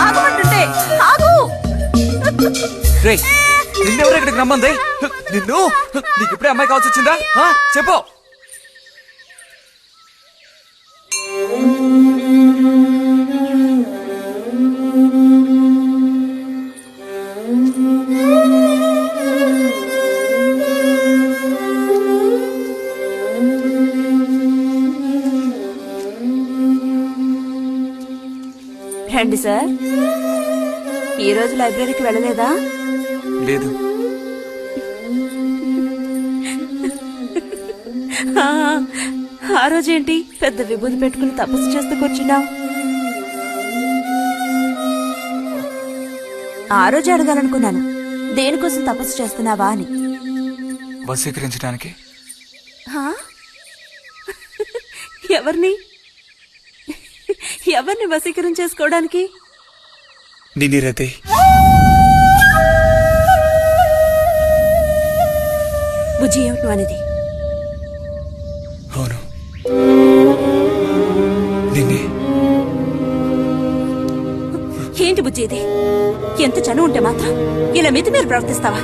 ఆగమంటుంటే ఆగు. రే నిన్నెవరు ఇక్కడికి రమ్మంది? నిన్ను నీకు ఇప్పుడే అమ్మాయి కావాల్సి వచ్చిందా? చెప్పు. రండి సార్. ఈ రోజు లైబ్రరీకి వెళ్ళలేదా? లేదు. ఆ రోజేంటి పెద్ద విభూతి పెట్టుకుని తపస్సు చేస్తూ కూర్చున్నావు? ఆ రోజు అడగాలనుకున్నాను, దేనికోసం తపస్సు చేస్తున్నావా అని. వశీకరించడానికి. ఎవరిని ఎవరిని వశీకరించేసుకోవడానికి? నిన్ను రతే. బుజ్జి ఏమిటి అనేది? అవును, నిన్నే. ఏంటి బుజ్జి ఇది? ఎంత చనువు ఉంటే మాత్రం ఇలా మితిమీరి ప్రవర్తిస్తావా?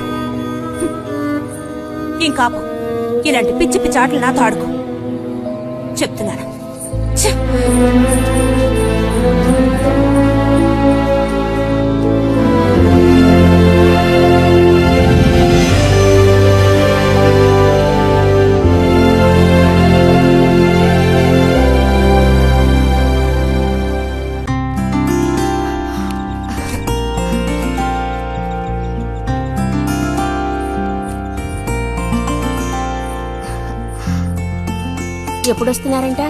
ఇంకాపు ఇలాంటి పిచ్చి పిచ్చి ఆటలు నాతో ఆడుకో చెప్తున్నాను. ఛే! ఎప్పుడొస్తున్నారంట?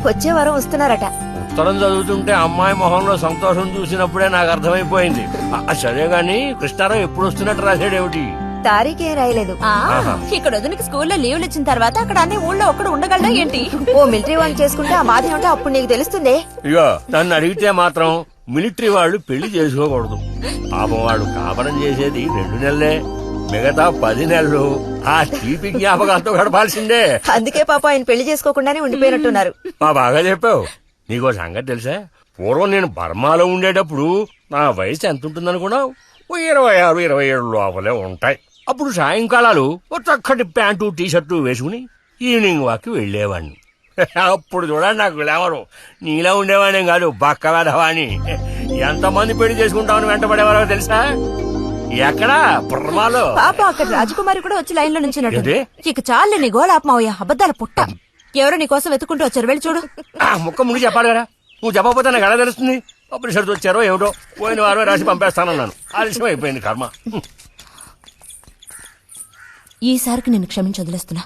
వచ్చే వారం వస్తున్నారట. ఉత్తరం చదువుతుంటే అమ్మాయి మొహంలో సంతోషం చూసినప్పుడే నాకు అర్థమైపోయింది. సరే గాని కృష్ణారావు ఎప్పుడు వస్తున్నట్టు రాశాడేమిటి? తారీఖేం రాయలేదు. ఇక్కడ వదినకి స్కూల్లో లీవ్లు ఇచ్చిన తర్వాత అక్కడ అన్ని ఊళ్ళో ఒక్కడు ఉండగలడా ఏంటి? ఓ మిలిటరీ వాళ్ళు చేసుకుంటే ఆ బాధ ఏమిటో అప్పుడు నీకు తెలుస్తుంది. ఇగో నన్ను అడిగితే మాత్రం మిలిటరీ వాళ్ళు పెళ్లి చేసుకోకూడదు. పాపం వాడు కాపరం చేసేది 2 నెలలే, మిగతా 10 నెలలు ఆ తీపి జ్ఞాపకాలతో గడపాల్సిందే. అందుకే పాప ఆయన పెళ్లి చేసుకోకుండానే ఉండిపోయినట్టున్నారు. బాగా చెప్పావు. నీకో సంగతి తెలుసా? పూర్వం నేను బర్మాలో ఉండేటప్పుడు నా వయసు ఎంత ఉంటుందనుకున్నావు? 26, 27 లోపలే ఉంటాయి. అప్పుడు సాయంకాలాలు ఒక చక్కటి ప్యాంటు టీషర్టు వేసుకుని ఈవినింగ్ వాక్ వెళ్లేవాడిని. అప్పుడు చూడండి నాకు గ్లామరు. నీలా ఉండేవాడిని కాదు, బక్క వేధవాణి. ఎంతమంది పెళ్లి చేసుకుంటామని వెంటబడేవారో తెలుసా? ఎక్కడా? బర్మాలో. పాప అక్కడ రాజకుమారి కూడా వచ్చి లైన్ లో నుంచినట్టు. ఏంటి? ఇక చాలు నీ గోలాపమావయ్యా, అబద్ధాల పుట్ట. ఎవరో నీ కోసం వెతుకుంటూ వచ్చారు, వెళ్ళి చూడు. ముక్క ముందు చెప్పాలి కదా. నువ్వు చెప్పకపోతే నాకు ఎలా తెలుస్తుంది? అప్పుడు సరితో వచ్చారో ఏమిటో, పోయిన వారమే రాసి పంపేస్తానన్నాను. ఆలస్యం అయిపోయింది కర్మ. ఈసారికి నేను క్షమించి వదిలేస్తున్నా.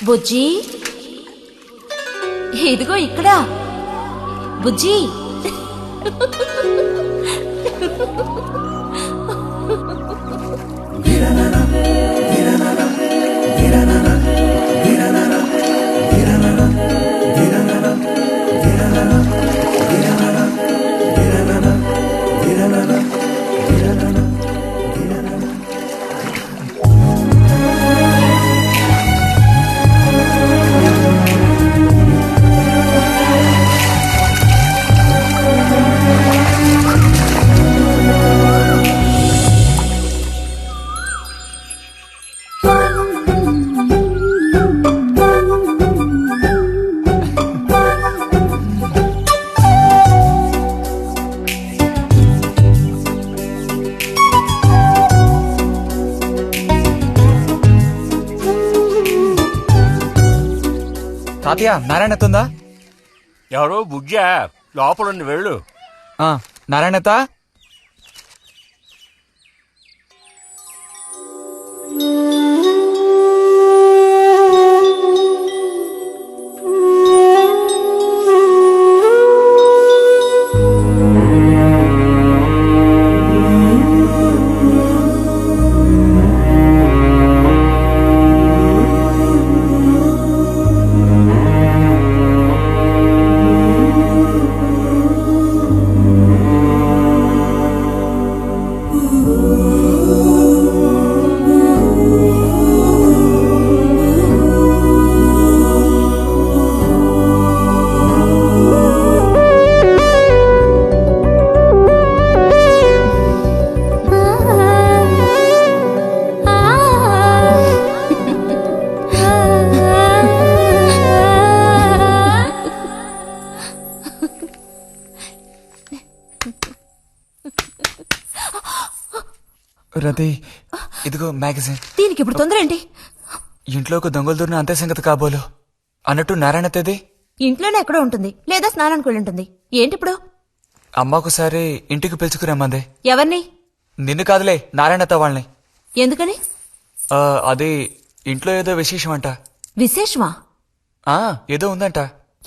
బుజ్జి, ఇదిగో ఇక్కడ. బుజ్జి, తాతయ్య నారాయణత ఉందా? ఎవరో బుజ్జా లోపలుండి వెళ్ళు. నారాయణత రతి, ఇదిగో మ్యాగజైన్. దీనికి ఇప్పుడు తొందర ఏంటి? ఇంట్లో ఒక దొంగలు దూరిన అంతే సంగతి కాబోలు. అన్నట్టు నారాయణతేది? ఇంట్లోనే ఎక్కడో ఉంటుంది, లేదా స్నానానికి వెళ్ళి ఉంటుంది. ఏంటి ఇప్పుడు? అమ్మ ఒకసారి ఇంటికి పిలుచుకురమ్మందే. ఎవరిని? నిన్ను కాదులే, నారాయణత వాళ్ళని. ఎందుకని? అది ఇంట్లో ఏదో విశేషం అంట. విశేషమా? ఏదో ఉందంట.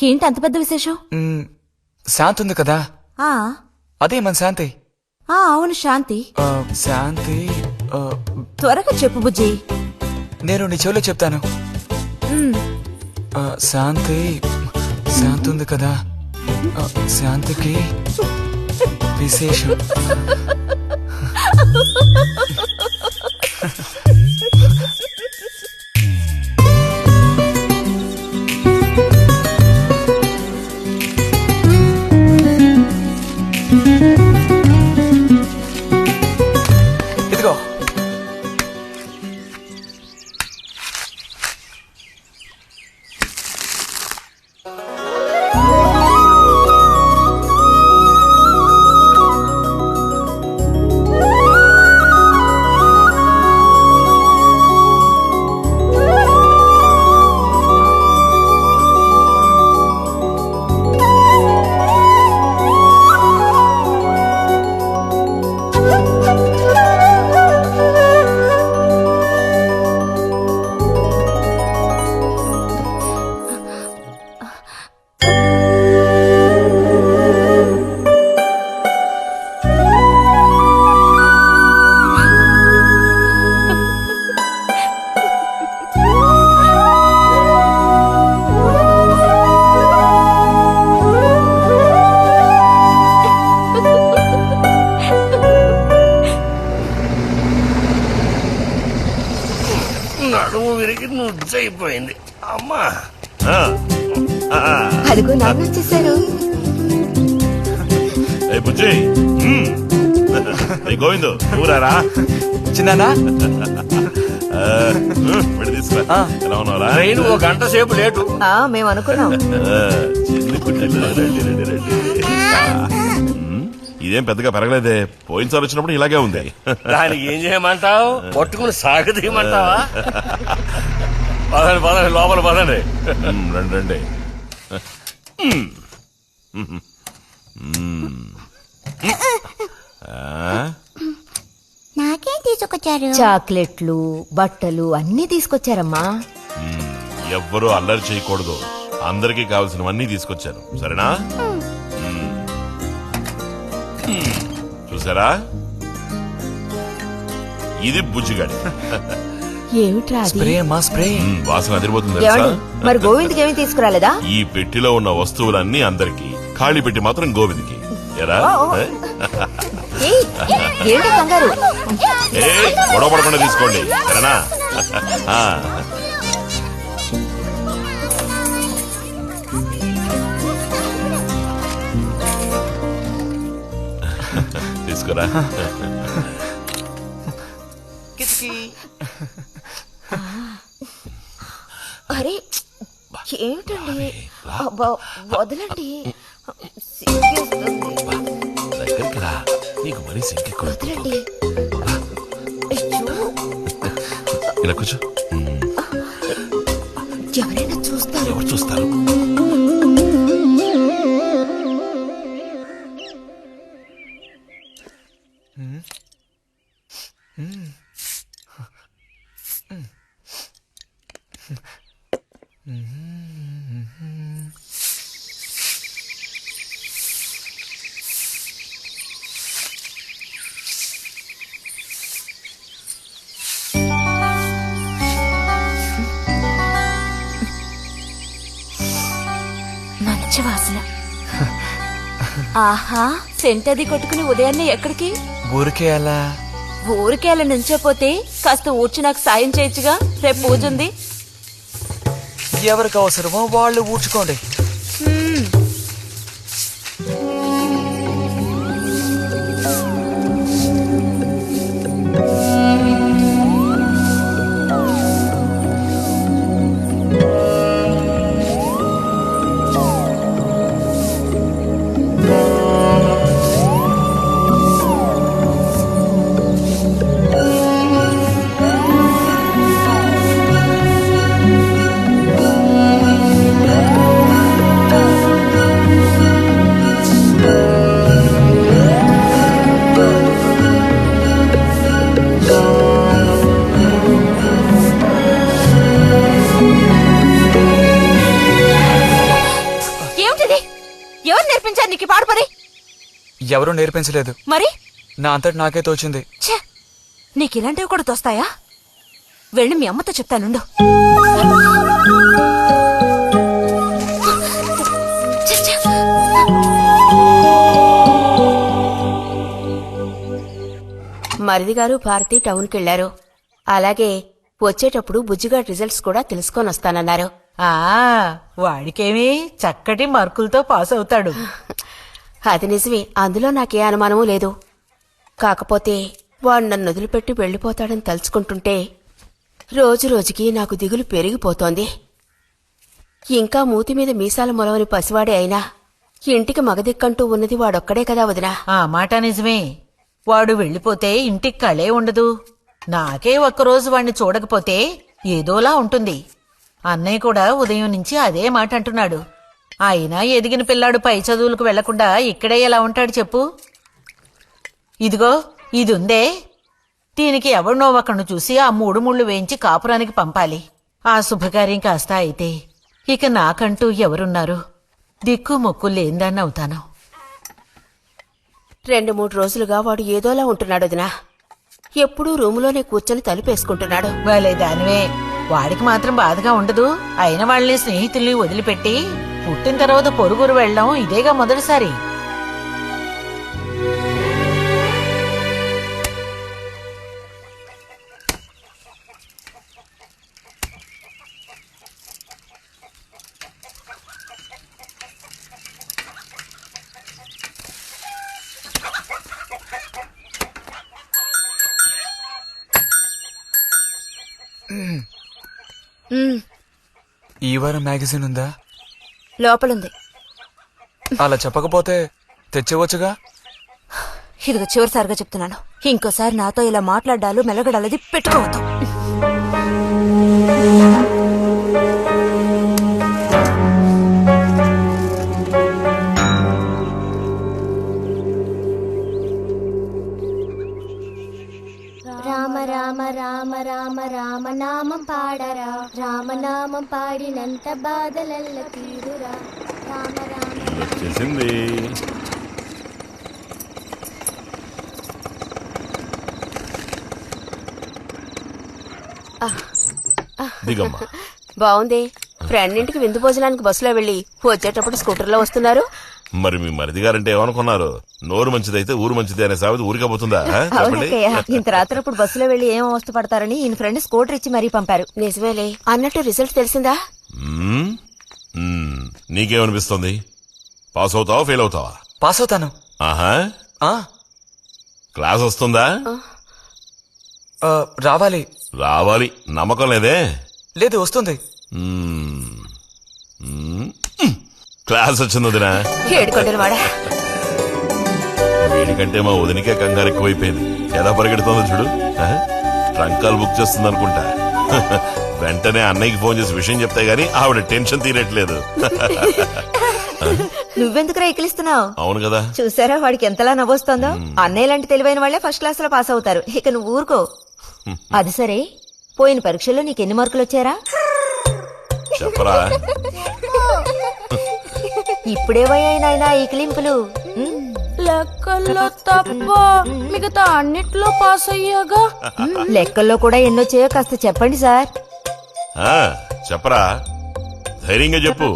ఏంటి అంత పెద్ద విశేషం? శాంతి ఉంది కదా, ఆ అదే మన శాంతి. అవును, శాంతి. శాంతి త్వరగా చెప్పు బుజ్జి. నేను నీ చెవిలో చెప్తాను. శాంతి శాంతి ఉంది కదా, శాంతికి విశేషం. ఇదిగో. నడుము విరిగి నుజ్జైపోయింది అమ్మా. అదిగో నాన్న వచ్చేసారు. గోవిందు ఊరారా చిన్నానా? ఎలా ఉన్నారా? ట్రైన్ ఓ గంట సేపు లేటు. మేము అనుకున్నాం. ఇదేం పెద్దగా పెరగలేదే, పోయినసారి వచ్చినప్పుడు ఇలాగే ఉంది. దానికి ఏం చేయమంటావు? పట్టుకుని సాగదీయమంటావా? పదండి పదండి, లోపల పదండి. రండి రండి. నాకేం తీసుకొచ్చారు? చాక్లెట్లు, బట్టలు అన్నీ తీసుకొచ్చారమ్మా. ఎవ్వరూ అల్లరి చేయకూడదు, అందరికీ కావాల్సినవన్నీ తీసుకొచ్చాను, సరేనా? చూసారా, ఇది బుజ్జిగాడి. ఏమిట్రా అది? స్ప్రే అమ్మా, స్ప్రే. వాసన అదిరిపోతుంది తెలుసా? ఏమండి, మరి గోవింద్కి ఏమీ తీసుకురాలేదా? ఈ పెట్టిలో ఉన్న వస్తువులన్నీ అందరికి, ఖాళీ పెట్టి మాత్రం గోవింద్కి. ఎరా ఏయ్, ఏంటి కంగారు? గొడవ పడకుండా తీసుకోండి, సరేనా? తీసుకురా. అరే ఏమిటండి, వదలండి. దగ్గరికి రా, నీకు మరీ సింకెక్కువ. వదలండి. ఇలా కూర్చో. ఎవరైనా చూస్తారు. ఎవరు చూస్తారు? మంచి వాసన. ఆహా, సెంట్ అది కొట్టుకుని ఉదయాన్నే ఎక్కడికి? ఊరికే అలా. ఊరికే అలా నుంచోపోతే కాస్త ఊడ్చి నాకు సాయం చేయొచ్చుగా, రేపు పూజ ఉంది. ఎవరికి అవసరమో వాళ్ళు ఊడ్చుకోండి. ఏమిటిది? ఎవరు నేర్పించారు నీకు పాడు పని? ఎవరూ నేర్పించలేదు, మరి నా అంతటి నాకే తోచింది. ఛే, నీకు ఇలాంటివి కూడా తోస్తాయా? వెళ్ళి మీ అమ్మతో చెప్తానుండు. ఛే, ఛే. మరిది గారు భారతి టౌన్కి వెళ్లారు. అలాగే వచ్చేటప్పుడు బుజ్జిగా రిజల్ట్స్ కూడా తెలుసుకొని వస్తానన్నారు. ఆ వాడికేమి చక్కటి మార్కులతో పాస్ అవుతాడు. అది నిజమే, అందులో నాకే అనుమానమూ లేదు. కాకపోతే వాడు నన్ను వదిలిపెట్టి వెళ్లిపోతాడని తలుచుకుంటుంటే రోజు రోజుకి నాకు దిగులు పెరిగిపోతోంది. ఇంకా మూతి మీద మీసాల మొలవని పసివాడే అయినా ఇంటికి మగదిక్కంటూ ఉన్నది వాడొక్కడే కదా వదినా. ఆ మాట నిజమే. వాడు వెళ్ళిపోతే ఇంటికి కళే ఉండదు. నాకే ఒక్కరోజు వాణ్ణి చూడకపోతే ఏదోలా ఉంటుంది. అన్నయ్య కూడా ఉదయం నుంచి అదే మాట అంటున్నాడు. అయినా ఎదిగిన పిల్లాడు పై చదువులకు వెళ్లకుండా ఇక్కడే ఎలా ఉంటాడు చెప్పు? ఇదిగో ఇది ఉందే, దీనికి ఎవరినో ఒకను చూసి ఆ 3 ముళ్ళు వేయించి కాపురానికి పంపాలి. ఆ శుభకార్యం కాస్త అయితే ఇక నాకంటూ ఎవరున్నారు? దిక్కు మొక్కు లేందాన్ని అవుతాను. 2-3 రోజులుగా వాడు ఏదోలా ఉంటున్నాడు వదినా. ఎప్పుడూ రూములోనే కూర్చొని తలుపేసుకుంటున్నాడు. వాళ్ళే దానివే, వాడికి మాత్రం బాధగా ఉండదు. అయిన వాళ్ళని స్నేహితుల్ని వదిలిపెట్టి పుట్టిన తర్వాత పొరుగురు వెళ్ళడం ఇదేగా మొదటిసారి. ఈ వారం మ్యాగజైన్ ఉందా? లోపలుంది. అలా చెప్పకపోతే తెచ్చేవచ్చుగా. ఇదిగో చివరిసారిగా చెప్తున్నాను, ఇంకోసారి నాతో ఇలా మాట్లాడాలు మెలగడాలది పెట్టుకోవద్దు. రామ రామ రామ రామ రామనామం పాడరా, రామనామం పాడినంత బాధలల్ల తీరురా. రామ రామ వచ్చేసింది. దిగమ్మా. బావుంది. ఫ్రెండ్ ఇంటికి విందు భోజనానికి బస్సులో వెళ్లి వచ్చేటప్పుడు స్కూటర్లో వస్తున్నారు. మరి మీ మరిది గారంటే ఏమనుకున్నారు? నోరు మంచిదైతే ఊరు మంచిది అనే సామెత ఊరికపోతుందా? చెప్పండి. అవునక్కయ్య, ఇంత రాత్రప్పుడు బస్సులో వెళ్లి ఏం అవస్థ పడతారని ఈయన ఫ్రెండ్ స్కూటర్ ఇచ్చి మరీ పంపారు. నిజమేలే. అన్నట్టు రిజల్ట్ తెలిసిందా? మ్మ్? మ్మ్. నీకేమనిపిస్తుంది? పాస్ అవుతావా ఫెయిల్ అవుతావా? పాస్ అవుతాను. ఆహా, ఆ, క్లాస్ వస్తుందా? రావాలి. రావాలి. నమ్మకం లేదే? లేదు, వస్తుంది. మ్మ్. మ్మ్. క్లాస్ వచ్చింది వదినా. ఏడుకొండలు వాడా. వీడికంటే మా వదినికే కంగారు ఎక్కువైపోయింది. ఎలా పరిగెడుతోందో చూడు. ఆ? ట్రంకాలు బుక్ చేస్తుంది అనుకుంటా. వెంటనే అన్నయ్యకి ఫోన్ చేసి విషయం చెప్తే గానీ ఆవిడ టెన్షన్ తీరట్లేదు. నువ్వెందుకు రైకిలిస్తున్నావు? అవును కదా. చూసారా వాడికి ఎంతలా నవ్వొస్తోందో. అన్నయ్య లాంటి తెలివైన వాళ్లే ఫస్ట్ క్లాస్ లో పాస్ అవుతారు. ఇక నువ్వు ఊరుకో. అది సరే, పోయిన పరీక్షల్లో నీకెన్ని మార్కులు వచ్చారా? చెప్పరా. ఇప్పుడే వయ్యాయినా ఈ క్లింపులు. లెక్కల్లో తప్ప మిగతా అన్నిట్లో పాస్ అయ్యాగా. లెక్కల్లో కూడా ఎన్నొచ్చాయో కాస్త చెప్పండి సార్. చెప్పరా, ధైర్యంగా చెప్పు.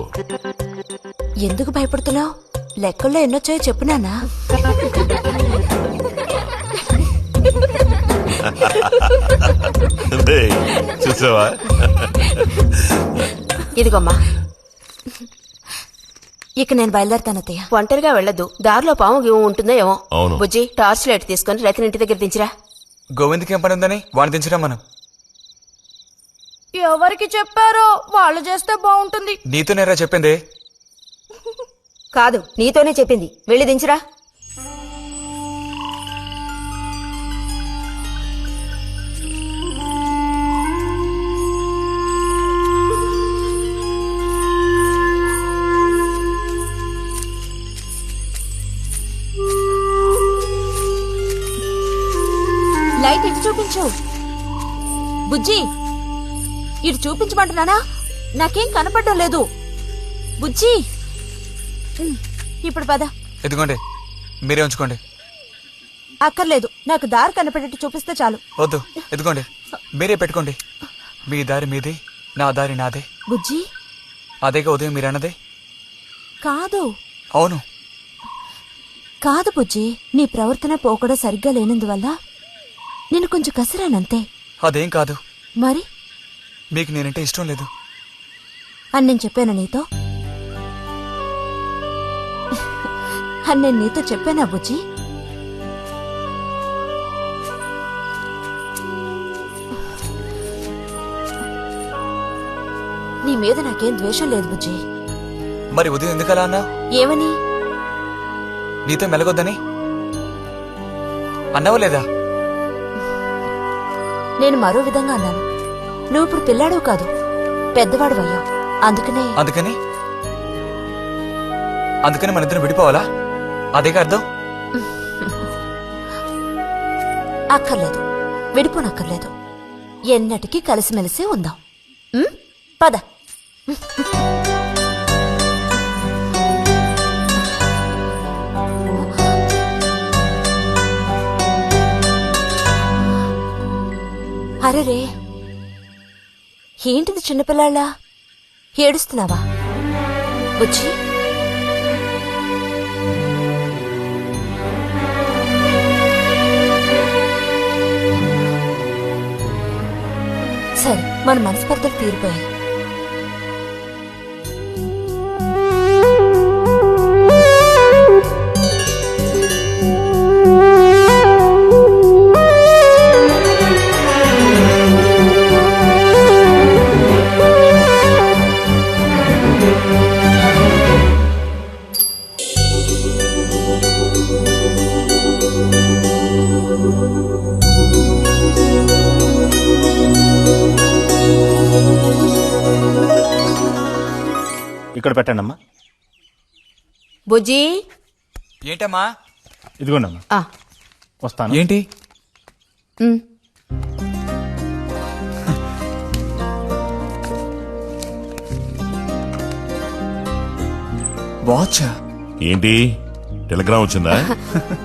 ఎందుకు భయపడుతున్నావు? లెక్కల్లో ఎన్నొచ్చాయో చెప్పు నాన్నా. చూసావా? ఇదిగోమ్మా, ఇక నేను బయలుదేరుతాను అత్తయ్య. ఒంటరిగా వెళ్ళొద్దు, దారిలో పాము గీము ఉంటుందో ఏమో. అవును. బుజ్జి, టార్చ్ లైట్ తీసుకుని రతిని ఇంటి దగ్గర దించిరా. గోవింద్కి ఏం పని ఉందని వాడిని దించరా మనం. ఎవరికి చెప్పారో వాళ్ళు చేస్తే బాగుంటుంది. నీతో నేరా చెప్పింది. కాదు, నీతోనే చెప్పింది. వెళ్ళి దించరా. లైట్ ఇటు చూపించు. బుజ్జి, ఇటు చూపించమంటున్నానా? నాకేం కనపడడం లేదు. బుజ్జి, ఇప్పుడు పద. ఎదుగోండి, మీరే ఉంచుకోండి. అక్కర్లేదు, నాకు దారి కనపడేట్టు చూపిస్తే చాలు. వద్దు, ఎదుగోండి, మీరే పెట్టుకోండి. మీ దారి మీది, నా దారి నాదే. బుజ్జి, అదేగా ఉదయం మీరన్నదే. కాదు. అవును. కాదు బుజ్జి, నీ ప్రవర్తన పోకడ సరిగ్గా లేనందువల్ల నేను కొంచెం కసిరానంతే. అదేం కాదు. మరి మీకు నేనంటే ఇష్టం లేదు అని నేను చెప్పాను నీతో? అని నేను నీతో చెప్పానా బుజ్జి? నీ మీద నాకేం ద్వేషం లేదు బుజ్జి. మరి ఉదయం ఎందుకలా అన్నావు? ఏమని? నీతో మెలగొద్దని అన్నావా లేదా? నేను మరో విధంగా అన్నాను. నువ్వు ఇప్పుడు పిల్లాడవు కాదు, పెద్దవాడు అయ్యావు. అందుకనే అందుకని మన ఇద్దరం విడిపోవాలా? అదేగా అర్థం? అక్కర్లేదు, విడిపోనక్కర్లేదు. ఎన్నటికీ కలిసిమెలిసి ఉందాం. పద. అరెరే, ఏంటిది చిన్నపిల్లాళ్ళ ఏడుస్తున్నావా బుజ్జి? సరే, మన మనస్పర్ధలు తీరిపోయాయి. ఇక్కడ పెట్టండి అమ్మా. బుజ్జి, ఏంటమ్మా? ఇదిగోండి అమ్మా. వస్తాను. ఏంటి? వాచ్? ఏంటి, టెలిగ్రామ్ వచ్చిందా?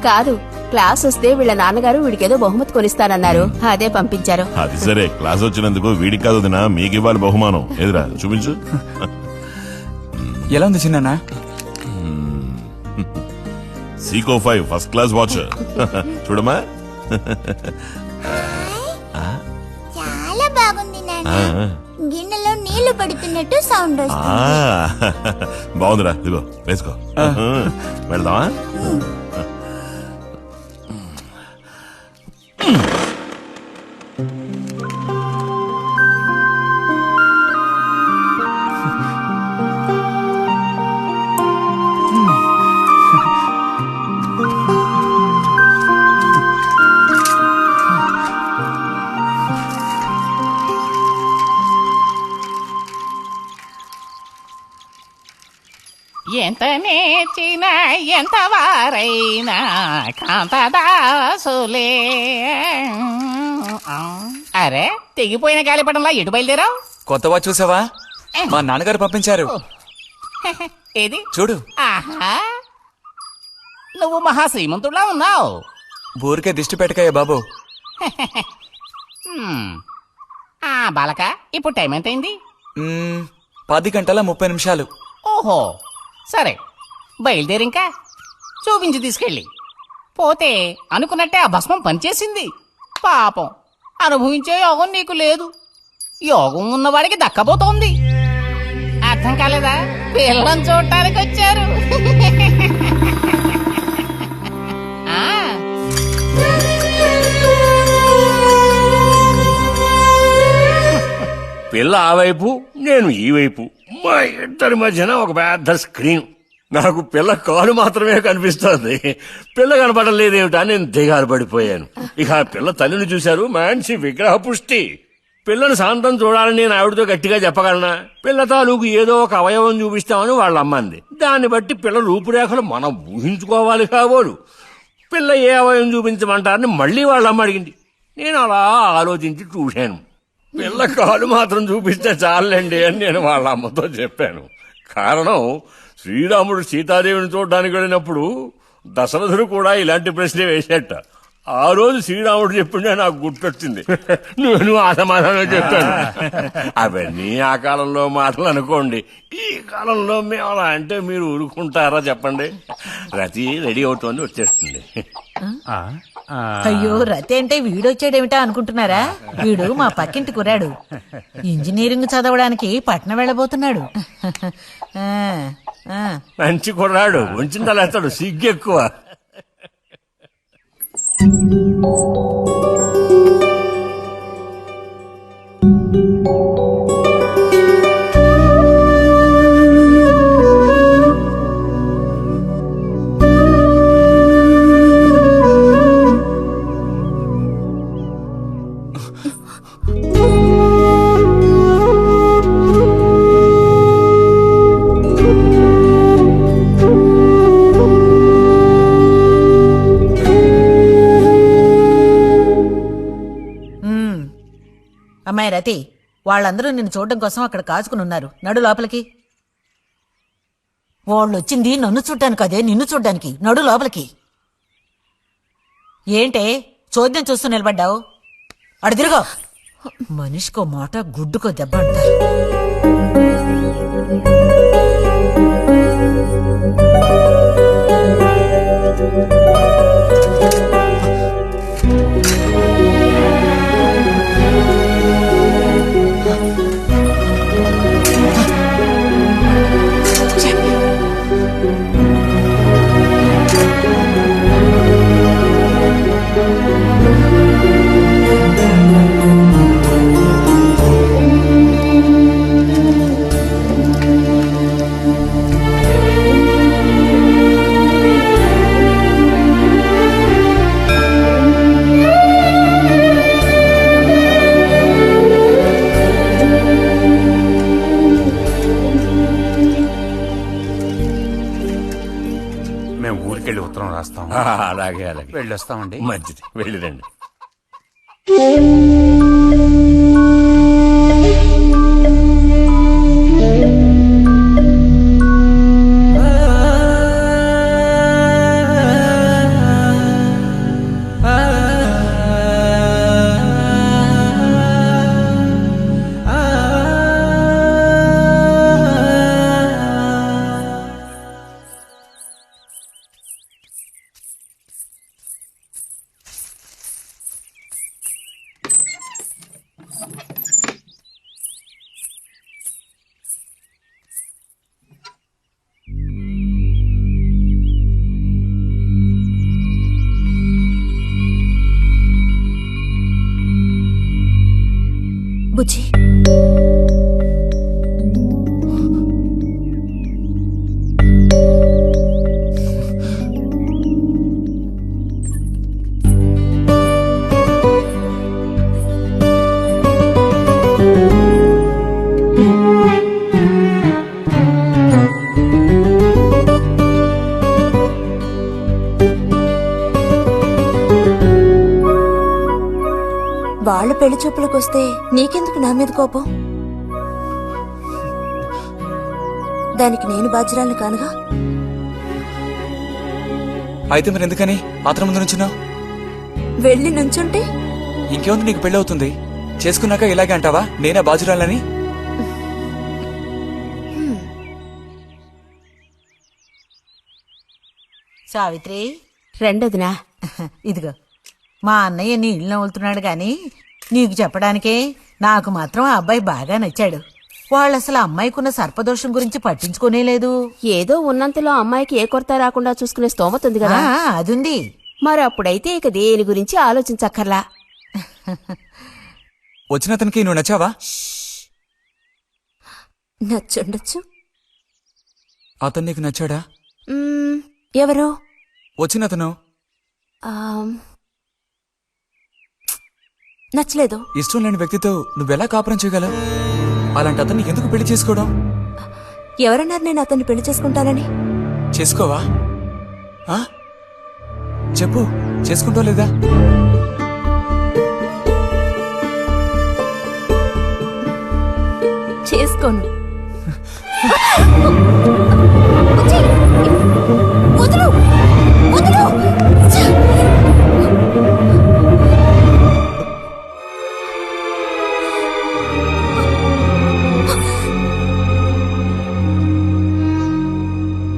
కాదు, క్లాస్ వస్తే వీళ్ళ నాన్నగారు వీడికేదో బహుమతి కొనిస్తానన్నారు, అదే పంపించారు. అది సరే, క్లాస్ వచ్చినందుకు వీడికి కాదు వదినా, మీకు ఇవ్వాలి బహుమానం. ఎదురా చూపించు. ఎలా ఉంది చిన్న? Seeko 5 first class watch. చూడమ్మా. చాలా బాగుంది నాన్న. గిన్నెలో నీళ్లు పడుతున్నట్టు సౌండ్ వస్తుంది. బాగుందిరా, ఇదిగో వేసుకో. వెళ్దామా? ఎంత నేర్చినా ఎంత వారైనా కాంతదాసులే. అరే తెగిపోయిన గాలిపటంలా ఎటు బయలుదేరావు? కొత్తవా చూసావా? మా నాన్నగారు పంపించారు. ఏది చూడు. ఆహా, నువ్వు మహా శ్రీమంతుడులా ఉన్నావు. ఊరికే దిష్టి పెట్టకాయ బాబు. బాలక, ఇప్పుడు టైం ఎంతైంది? 10:30 ఓహో, సరే బయలుదేరింకా చూపించి తీసుకెళ్ళి. పోతే అనుకున్నట్టే ఆ భస్మం పనిచేసింది. పాపం, అనుభవించే యోగం నీకు లేదు. యోగం ఉన్నవాడికి దక్కబోతోంది. అర్థం కాలేదా? పిల్లని చూడటానికి వచ్చారు. ఆ పిల్ల ఆ వైపు, నేను ఈ వైపు, మా ఇద్దరి మధ్యన ఒక పెద్ద స్క్రీన్. నాకు పిల్ల కాలు మాత్రమే కనిపిస్తోంది. పిల్ల కనపడలేదేమిటా నేను దిగాలు పడిపోయాను. ఇక ఆ పిల్ల తల్లిని చూశారు, మంచి విగ్రహ పుష్టి. పిల్లని శాంతం చూడాలని నేను ఆవిడతో గట్టిగా చెప్పగలనా? పిల్ల తాలూకు ఏదో ఒక అవయవం చూపిస్తామని వాళ్ళ అమ్మంది. దాన్ని బట్టి పిల్ల రూపురేఖలు మనం ఊహించుకోవాలి కాబోలు. పిల్ల ఏ అవయవం చూపించమంటారని మళ్ళీ వాళ్ళ అమ్మ అడిగింది. నేను అలా ఆలోచించి చూశాను. పిల్ల కాలు మాత్రం చూపిస్తే చాలండి అని నేను వాళ్ళ అమ్మతో చెప్పాను. కారణం, శ్రీరాముడు సీతాదేవిని చూడడానికి వెళ్ళినప్పుడు దశరథుడు కూడా ఇలాంటి ప్రశ్నే వేసేట. ఆ రోజు శ్రీరాముడు చెప్పిండే నాకు గుర్తొచ్చింది. నేను ఆ సమాధానం చెప్పాను. అవన్నీ ఆ కాలంలో మాటలు అనుకోండి. ఈ కాలంలో మేము అలా అంటే మీరు ఊరుకుంటారా చెప్పండి? రతి రెడీ అవుతోంది, వచ్చేస్తుంది. అయ్యో, రతి అంటే వీడొచ్చాడేమిటా అనుకుంటున్నారా? వీడు మా పక్కింటి కుర్రాడు. ఇంజనీరింగ్ చదవడానికి పట్నం వెళ్ళబోతున్నాడు. మంచి కుర్రాడు, ఉంచిందా లేస్తాడు, సిగ్గెక్కువ. అమ్మాయి రతి, వాళ్ళందరూ నిన్ను చూడడం కోసం అక్కడ కాచుకుని ఉన్నారు. నడు లోపలికి. వాళ్ళు వచ్చింది నన్ను చూడ్డానికి అదే, నిన్ను చూడ్డానికి. నడు లోపలికి. ఏంటే చోద్యం చూస్తూ నిలబడ్డావు? అడు తిరుగు. మనిషికో మాట, గుడ్డుకో దెబ్బ అంటారు. మేము ఊరికెళ్ళి ఉత్తరం రాస్తాం. అలాగే అలాగే, వెళ్ళొస్తామండి. మంచిది, వెళ్ళిరండి. బుజ్జి, లోపలికొస్తే నీకెందుకు నా మీద కోపం? దానికి నేను బాధ్యురాలు కానుగా. అయితే మరి ఎందుకని అతని ముందు నుంచున్నావు? వెళ్ళి నుంచుంటే ఇంకేముంది, నీకు పెళ్లి అవుతుంది. చేసుకున్నాక ఇలాగే అంటావా నేనే బాజురాలని? సావిత్రి, రెండోదినా. ఇదిగో మా అన్నయ్య నీ ఇల్లు నవ్వులుతున్నాడు గాని నీకు చెప్పడానికే నాకు మాత్రం ఆ అబ్బాయి బాగా నచ్చాడు. వాళ్ళు అసలు అమ్మాయికున్న సర్పదోషం గురించి పట్టించుకోనే లేదు. ఏదో ఉన్నంతలో అమ్మాయికి ఏ కొరత రాకుండా చూసుకునే స్తోమత ఉంది కదా. అదుంది. మరి అప్పుడైతే ఇక దేని గురించి ఆలోచించక్కర్లా. వచ్చిన అతనికి నువ్వు నచ్చావా? నచ్చుండొచ్చు. అతను నీకు నచ్చాడా? ఎవరు? వచ్చిన అతను నచ్చలేదు. ఇష్టం లేని వ్యక్తితో నువ్వెలా కాపురం చేయగలవు? అలాంటి అతన్ని ఎందుకు పెళ్లి చేసుకోవడం? ఎవరన్నారు నేను అతన్ని పెళ్లి చేసుకుంటానని? చేసుకోవా? చెప్పు, చేసుకుంటావు లేదా? చేసుకోను.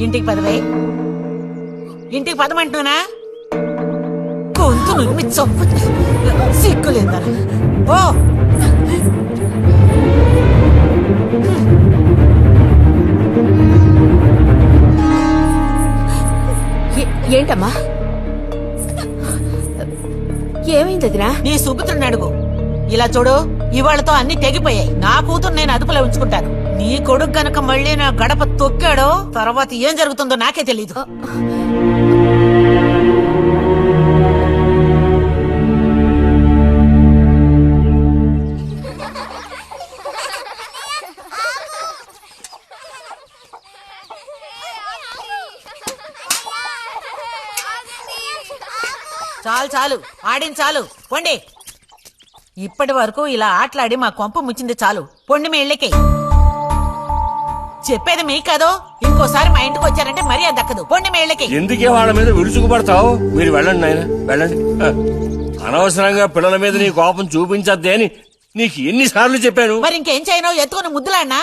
ఇంటికి పదవే. ఇంటికి పదమంటున్నా గొంతు నువ్వు చంపు సిగ్గులేదా? ఓ ఏంటమ్మా, ఏమైంది వదినా? నీ సుపుత్రుని అడుగు. ఇలా చూడు, ఇవాళతో అన్ని తెగిపోయాయి. నా కూతురు నేను అదుపులో ఉంచుకుంటాను. నీ కొడుకు గనక మళ్ళీ నా గడప తొక్కాడో తర్వాత ఏం జరుగుతుందో నాకే తెలీదు. చాలు చాలు, ఆడిన చాలు, పొండి. ఇప్పటి వరకు ఇలా ఆటలాడి మా కొంప ముచ్చింది చాలు. పొండి మీ ఇళ్ళకి. చెప్పేది మీ కాదో, ఇంకోసారి మా ఇంటికి వచ్చారంటే మరీ దక్కదు. పొండి మీ ఇళ్ళకి. ఎందుకే వాళ్ళ మీద విరుచుకుపడతావు? మీరు వెళ్ళండి నాయన, వెళ్ళండి. అనవసరంగా పిల్లల మీద నీ కోపం చూపించద్దే అని నీకు ఎన్నిసార్లు చెప్పాను. మరి ఇంకేం చేయను? ఎత్తుకుని ముద్దులాడినా?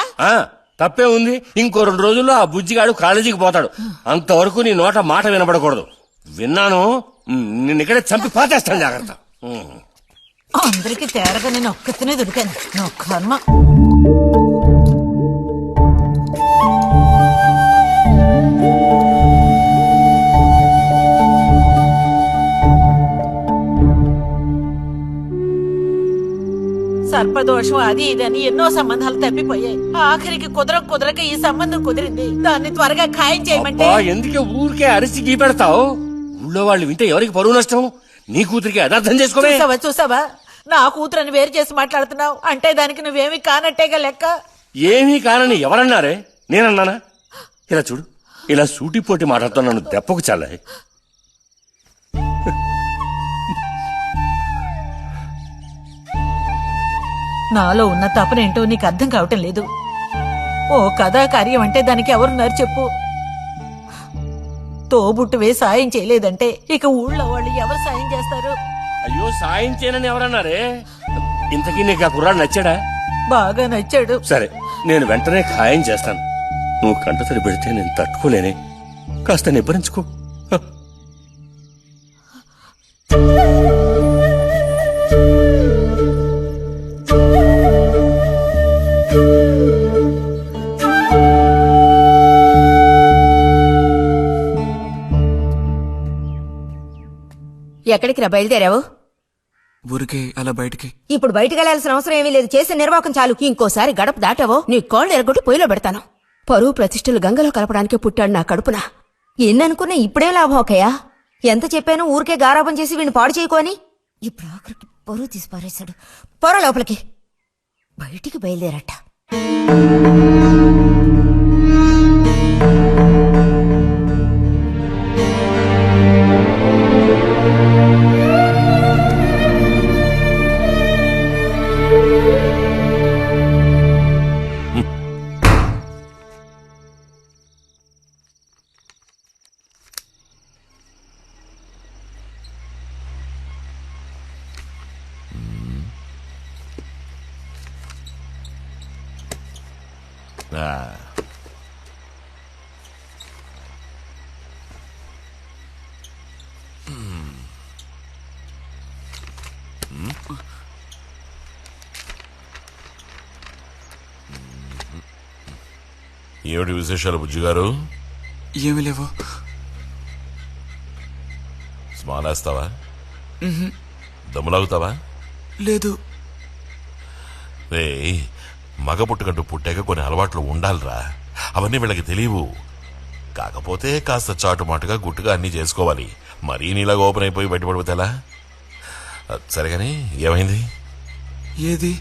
తప్పే ఉంది. ఇంకో 2 రోజుల్లో ఆ బుజ్జిగాడు కాలేజీకి పోతాడు. అంతవరకు నీ నోట మాట వినపడకూడదు. విన్నాను, నిన్ను ఇక్కడే చంపి పాతేస్తాను. జాగ్రత్త. అందరికి తేరగా నేను ఒక్కతనే దొరికాను. నా కర్మ. సర్పదోషం అది ఇదని ఎన్నో సంబంధాలు తప్పిపోయాయి. ఆఖరికి కుదరక ఈ సంబంధం కుదిరింది. దాన్ని త్వరగా ఖాయం చేయమంటే. ఎందుకే ఊరికే అరిసి గీ పెడతావు? ఊళ్ళో వాళ్ళు వింటే ఎవరికి పరువు నష్టం? నీ కూతురికి అదర్థం చేసుకోవే. చూసావా నా కూతురని వేరు చేసి మాట్లాడుతున్నావు అంటే దానికి నువ్వేమీ కానట్టేగా లెక్క. ఏమీ కానని ఎవరన్నారే? నేనన్నానా? ఇలా చూడు, ఇలా సూటిపోటి మాట్లాడుతూ నన్ను దెప్పకు చాలే. నాలో ఉన్న తపనేంటో నీకు అర్థం కావటం లేదు. ఓ కథాకార్యం అంటే దానికి ఎవరున్నారు చెప్పు? తోబుట్టువే సాయం చేయలేదంటే ఇక ఊళ్ళో వాళ్ళు ఎవరు సాయం చేస్తారు? అయ్యో, సాయం చేయనని ఎవరన్నారే? ఇంతకీ నీకు ఆ కుర్రాడు నచ్చాడా? బాగా నచ్చాడు. సరే, నేను వెంటనే ఖాయం చేస్తాను. నువ్వు కంటతడి పెడితే నేను తట్టుకోలేనే. కాస్త నిబ్బరించుకో. ఎక్కడికి రా బయలుదేరావు? ఊరికే అలా బయటికి. ఇప్పుడు బయటకు వెళ్లాల్సిన అవసరం ఏమీ లేదు. చేసిన నిర్వాహకం చాలు. ఇంకోసారి గడప దాటావో నీ కాళ్ళు ఎరగొట్టి పొయ్యిలో పెడతాను. పరువు ప్రతిష్టలు గంగలో కలపడానికి పుట్టాడు నా కడుపున. ఎన్ననుకున్నా ఇప్పుడేం లాభం ఒకయ్యా? ఎంత చెప్పాను ఊరికే గారాబం చేసి వీడిని పాడు చేయకోని. ఇప్పుడు ఆఖరికి పరువు తీసి పారేశాడు. పొర లోపలికి. బయటికి బయలుదేరట. ఆ. ఏమిటి విశేషాలు బుజ్జి గారు? ఏమీ లేవు. స్మాలేస్తావా? దమ్ములాగుతావా? లేదు. రే, మగ పుట్టుకంటూ పుట్టాక కొన్ని అలవాట్లు ఉండాలిరా. అవన్నీ వీళ్ళకి తెలియవు. కాకపోతే కాస్త చాటుమాటుగా గుట్టుగా అన్నీ చేసుకోవాలి. మరీ నీలాగా ఓపెన్ అయిపోయి బయటపడిపోతే ఎలా? సరేగాని ఏమైంది? ఏది?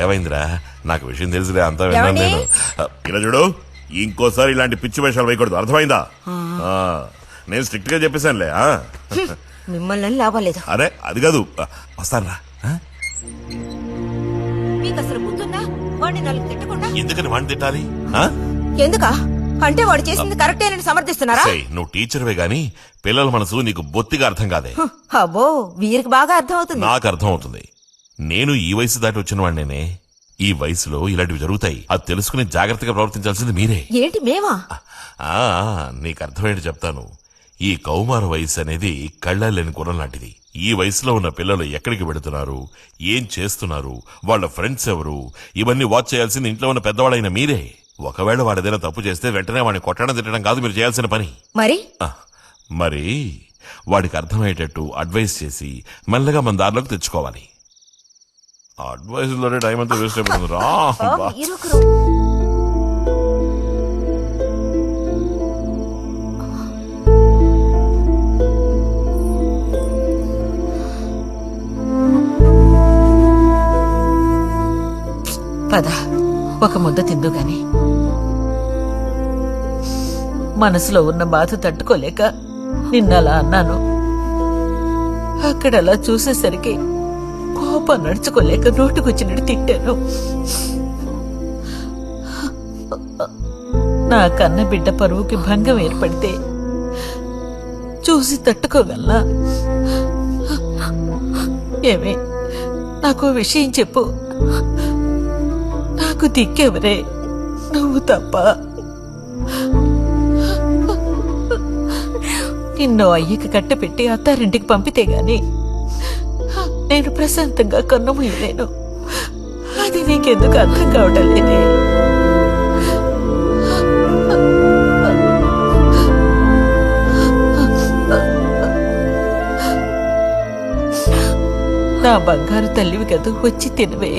ఏమైందిరా? నాకు విషయం తెలిసిలే, అంతా విన్నాను నేను. ఇలా చూడు, ఇంకోసారి ఇలాంటి పిచ్చి వేషాలు వేయకూడదు, అర్థమైందా? నేను స్ట్రిక్ట్ గా చెప్పేశానులే. మిమ్మల్ని లాభం లేదు. అరే అది కాదు, వస్తానురా. మీకు అసలు గుర్తుందా? వాడిని నాలుగు తిట్టకుండా ఎందుకని వాడిని తిట్టాలి? ఎందుకా? అంటే వాడు చేసింది కరెక్టేనని సమర్థిస్తున్నారా? నువ్వు టీచర్వే గాని పిల్లల మనసు నీకు బొత్తిగా అర్థం కాదే. అబ్బో, వీరికి బాగా అర్థం అవుతుంది. నాకు అర్థం అవుతుంది. నేను ఈ వయసు దాటి వచ్చిన వాడినేనే. ఈ వయసులో ఇలాంటివి జరుగుతాయి. అది తెలుసుకుని జాగ్రత్తగా ప్రవర్తించాల్సింది మీరే. ఏంటి మేమా? నీకు అర్థమేంటి చెప్తాను. ఈ కౌమార వయసు అనేది కళ్ళలేని గుర్రం లాంటిది. ఈ వయసులో ఉన్న పిల్లలు ఎక్కడికి వెళుతున్నారు, ఏం చేస్తున్నారు, వాళ్ళ ఫ్రెండ్స్ ఎవరు, ఇవన్నీ వాచ్ చేయాల్సింది ఇంట్లో ఉన్న పెద్దవాళ్ళైన మీరే. ఒకవేళ వాడేదైనా తప్పు చేస్తే వెంటనే వాడిని కొట్టడం తిట్టడం కాదు మీరు చేయాల్సిన పని. మరి వాడికి అర్థమయ్యేటట్టు అడ్వైస్ చేసి మెల్లగా మన దారిలోకి తెచ్చుకోవాలి. అడ్వైస్ లోనే టైం అంతా వేస్ట్ అయిపోతుంది రా. పద, ఒక ముద్ద తిందు గాని. మనసులో ఉన్న బాధ తట్టుకోలేక నిన్నలా అన్నాను. అక్కడలా చూసేసరికి కోపం నడుచుకోలేక నోటుకొచ్చినట్టు తిట్టాను. నా కన్న బిడ్డ పరువుకి భంగం ఏర్పడితే చూసి తట్టుకోగలనా? ఏమే, నాకు విషయం చెప్పు. నాకు దిక్కెవరే? నువ్వు తప్ప. నిన్నో అయ్యకి కట్టపెట్టి అత్తారింటికి పంపితే గాని నేను ప్రశాంతంగా కన్నుమూయలేను. అది నీకెందుకు అర్థం కావటం లేదే? నా బంగారు తల్లివి కదా, వచ్చి తినవే.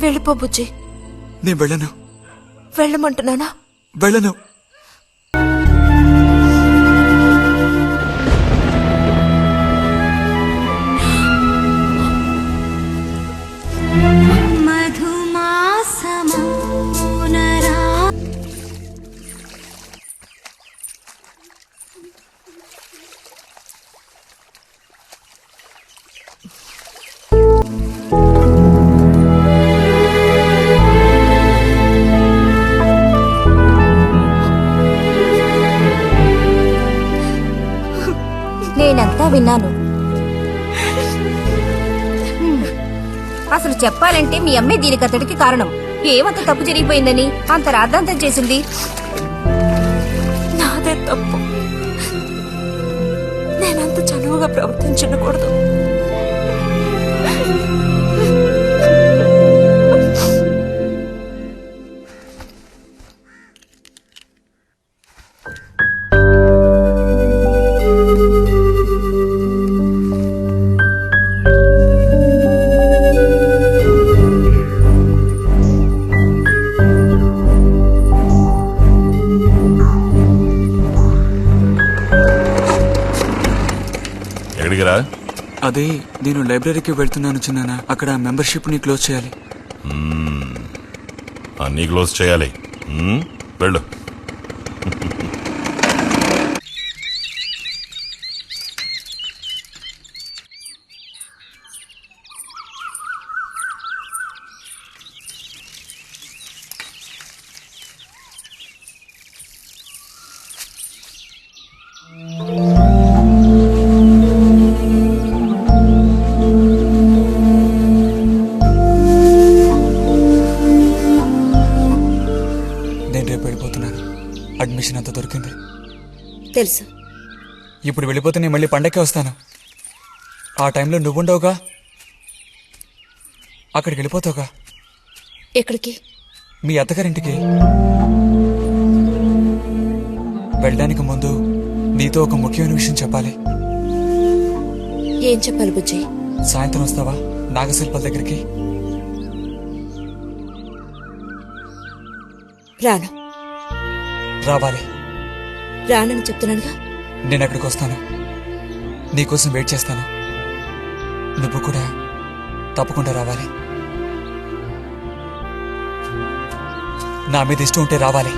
వెళ్ళిపో బుజ్జి. నేను వెళ్ళను. వెళ్ళమంటున్నానా? వెళ్ళను. నేనంతా విన్నాను. అసలు చెప్పాలంటే మీ అమ్మే దీనికి అతడికి కారణం. ఏమంత తప్పు జరిగిపోయిందని అంత రాద్ధాంతం చేసింది? తప్పు. నేనంత చనువుగా ప్రవర్తించకూడదు. ఎక్కడికిరా? అదే నేను లైబ్రరీకి వెళ్తున్నాను చిన్నానా. అక్కడ మెంబర్షిప్ ని క్లోజ్ చేయాలి. అన్నీ క్లోజ్ చేయాలి. వెళ్ళు. నేను రేపు వెళ్ళిపోతున్నాను. అడ్మిషన్ అంతా దొరికింది. తెలుసు. ఇప్పుడు వెళ్ళిపోతే నేను మళ్ళీ పండక్కే వస్తాను. ఆ టైంలో నువ్వుండవుగా, అక్కడికి వెళ్ళిపోతావుగా. ఎక్కడికి? మీ అత్తగారింటికి. వెళ్ళడానికి ముందు నీతో ఒక ముఖ్యమైన విషయం చెప్పాలి. ఏం చెప్పాలి బుజ్జి? సాయంత్రం వస్తావా నాగశిల్పాల దగ్గరికి? రాను. రావాలి. రానని చెప్తున్నానుగా. నేను అక్కడికి వస్తాను. నీకోసం వెయిట్ చేస్తాను. నువ్వు కూడా తప్పకుండా రావాలి. నా మీద ఇష్టం ఉంటే రావాలి.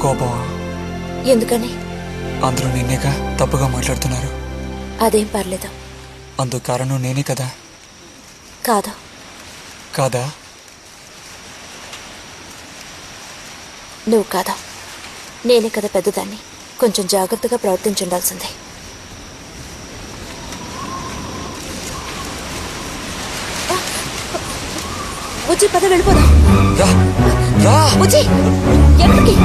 కోపం ఎందుకని? అందరూ నిన్నేగా తప్పుగా మాట్లాడుతున్నారు. అదేం పర్లేదు. అందుకు కారణం నేనే కదా. కాదు. కాదా? నువ్వు కాదా, నేనే కదా పెద్దదాన్ని. కొంచెం జాగ్రత్తగా ప్రవర్తించుండాల్సిందే. బుజ్జి పద వెళ్ళిపోదాం. రా రా. బుజ్జి ఎక్కడికి?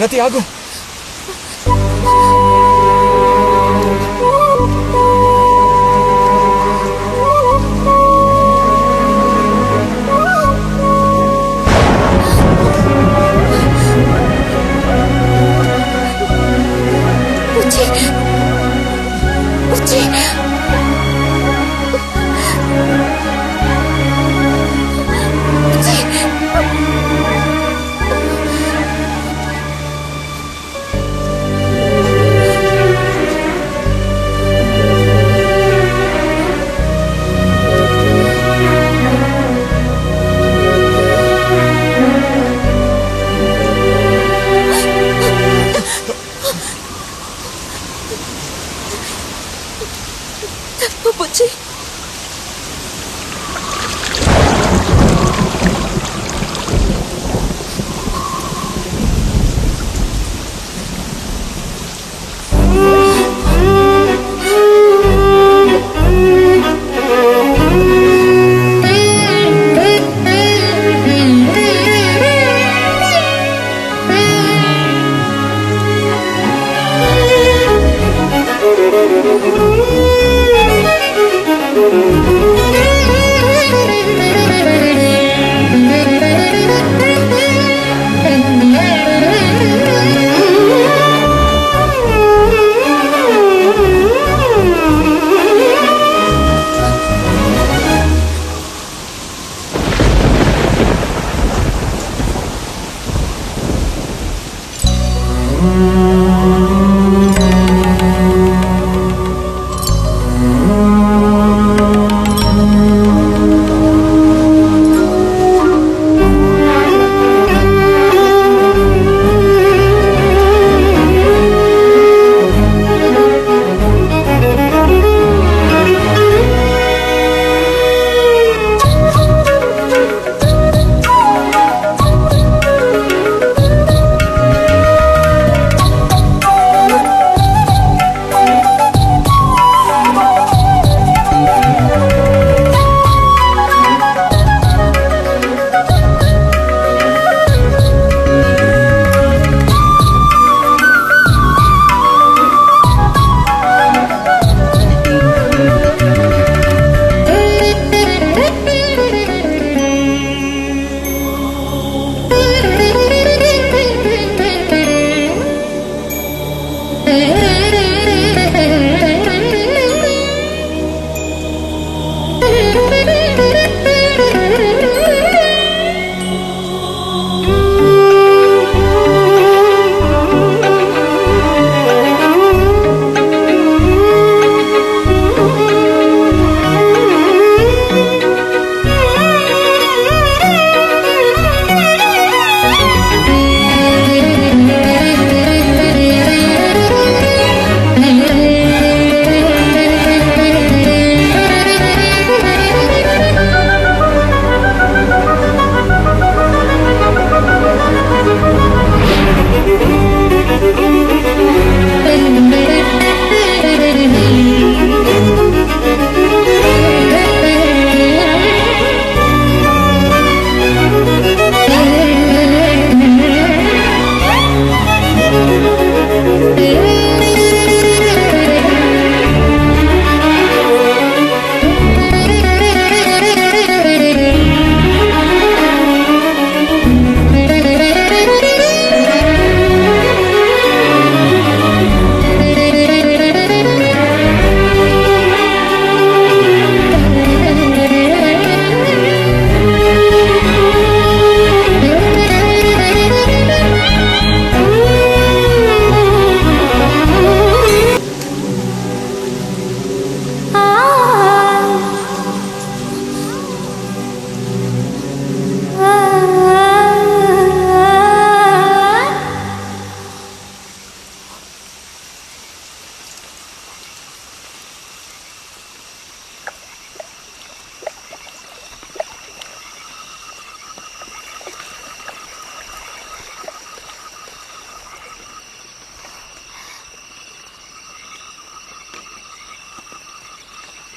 రతి ఆగు. బుజ్జి తప్పు బుజ్జి.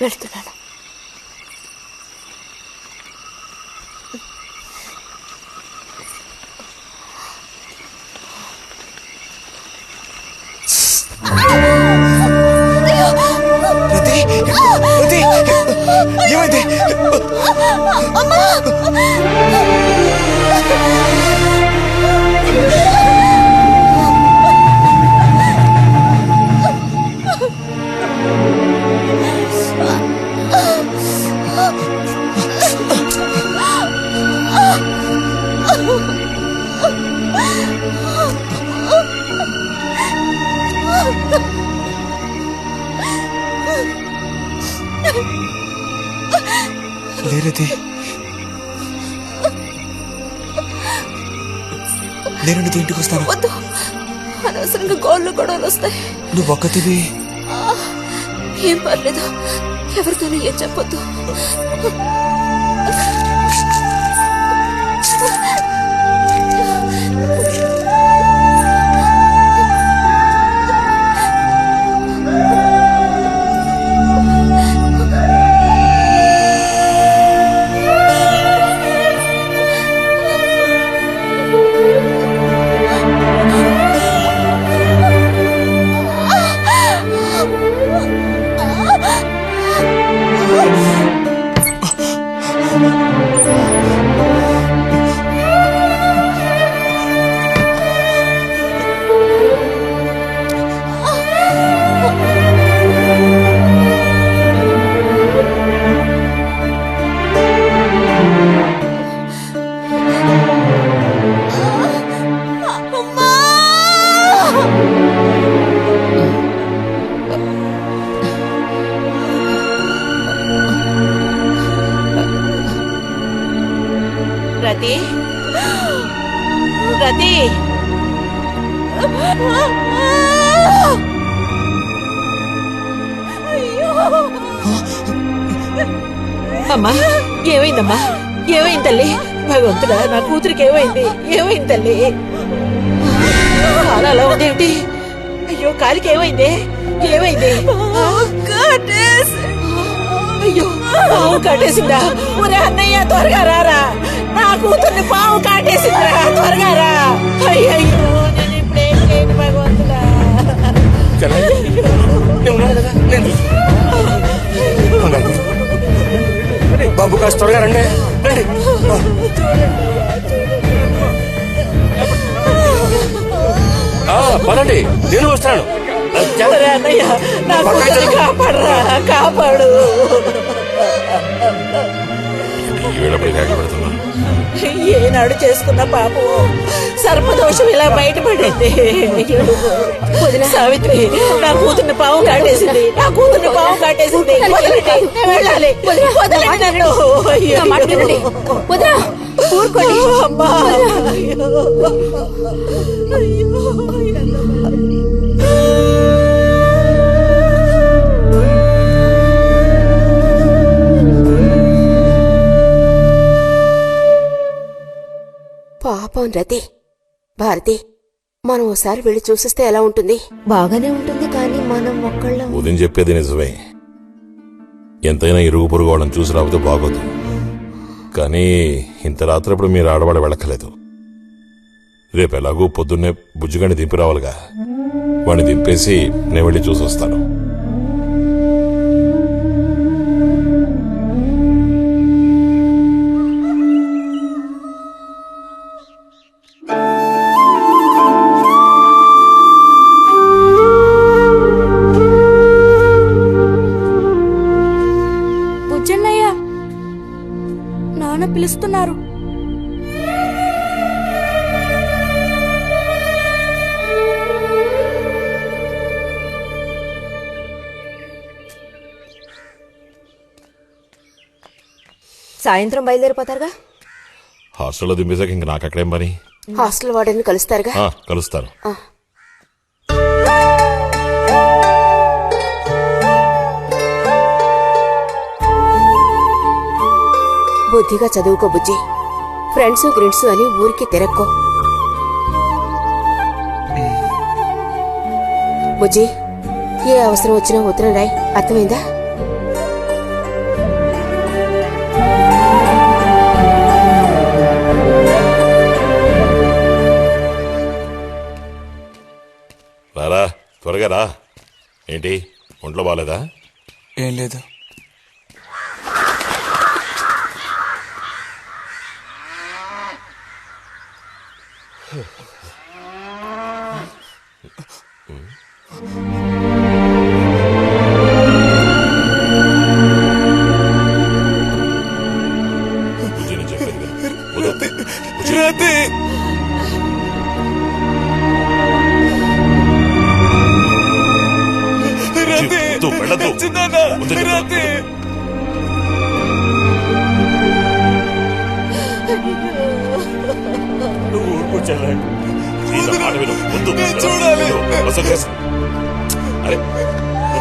వెళ్తున్నాను. ఏమైంది? లేరది, నేను నీతో ఇంటికి వస్తాను. వద్దు, అనవసరంగా గోళ్ళు గొడవలు వస్తాయి. నువ్వు ఒక్కతివి ఏం పర్లేదు, ఎవరితోనూ ఏం చెప్పొద్దు. రతి, రతి, అమ్మా ఏమైందమ్మా? ఏమైంది తల్లి? భగవంతుడా, నా కూతురికి ఏమైంది? ఏమైంది తల్లి? కాలు అలా ఉందేమిటి? అయ్యో, కాలికి ఏమైంది? ఏమైంది? అయ్యో, పావు కాటేసిందా? ఒరే అన్నయ్య, త్వరగా రారా, నా కూతుర్ని పావు కాటేసిందిరా, త్వరగా రా. అయ్యో, నేను ఇప్పుడేం చేయను భగవంతుడా. బాబు కాస్త త్వరగా రండి. పదండి, నేను వస్తాను. అన్నయ్య, నా కూతుర్ని కాపాడరా, కాపాడు. ఏనాడు చేసుకున్న పాపం సర్పదోషం ఇలా బయటపడింది. సావిత్రి, నా కూతుర్ని పాము కాటేసింది, నా కూతుర్ని పాము కాటేసింది. వదలండి, వెళ్ళాలి, వదలండి నన్ను. ఊరుకోండి అమ్మా. పాపం రతి. భారతి, మనం ఓసారి వెళ్ళి చూసిస్తే ఎలా ఉంటుంది? బాగానే ఉంటుంది, కానీ మనం ఒక్కళ్ళం. ఉదయం చెప్పేది నిజమే. ఎంతైనా ఇరుగు పొరుగు వాళ్ళని చూసి రాకపోతే బాగోదు. కానీ ఇంత రాత్రప్పుడు మీరు ఆడవాడ వెళ్ళక్కలేదు. రేపు ఎలాగూ పొద్దున్నే బుజ్జిగాని దింపి రావాలిగా. వాడిని దింపేసి నేను వెళ్ళి చూసి వస్తాను. నాన్న పిలుస్తున్నారు. సాయంత్రం బయలుదేరిపోతారుగా? హాస్టల్లో దింపేసాక ఇంక నాకు అక్కడేం పని? హాస్టల్ వార్డెన్ కలుస్తారుగా? కలుస్తాను. బుద్ధిగా చదువుకో బుజ్జి. ఫ్రెండ్స్ గ్రిడ్స్ అని ఊరికి తిరక్కో. బుజ్జి, ఏ అవసరం వచ్చినా ఉత్తరం రాయ్, అర్థమైందా? రారా, త్వరగా రా. ఏంటి, ఒంట్లో బాలేదా? ఏం లేదు.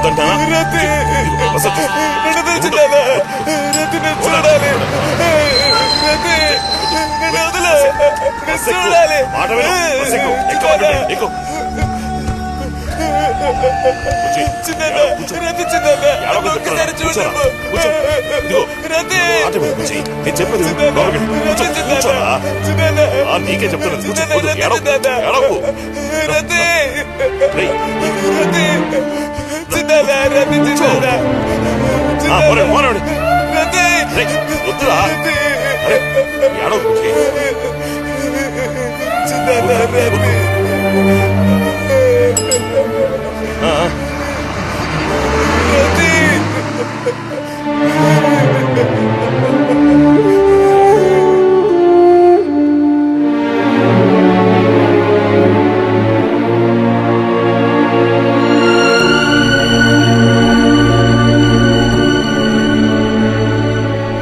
వద్దంటానా? ఇదిగో, వసంత్. మాట విను. బస్ ఎక్కు. ఎక్కమంటుంటే ఎక్కు. కూర్చో. ఏడవకు చెప్తున్నాను. కూర్చోరా. కూర్చో. ఇదిగో, మాట విను. కూర్చో. నేను చెప్పేది విను. లోపలికి వెళ్ళు. కూర్చో. కూర్చోరా. నీకే చెప్తున్నాను. కూర్చో. వద్దు. ఏడవకు. ఏడవకు. రేయ్. కూర్చో. పోరాడు. రేయ్, వద్దురా. అరే, ఏడవకు.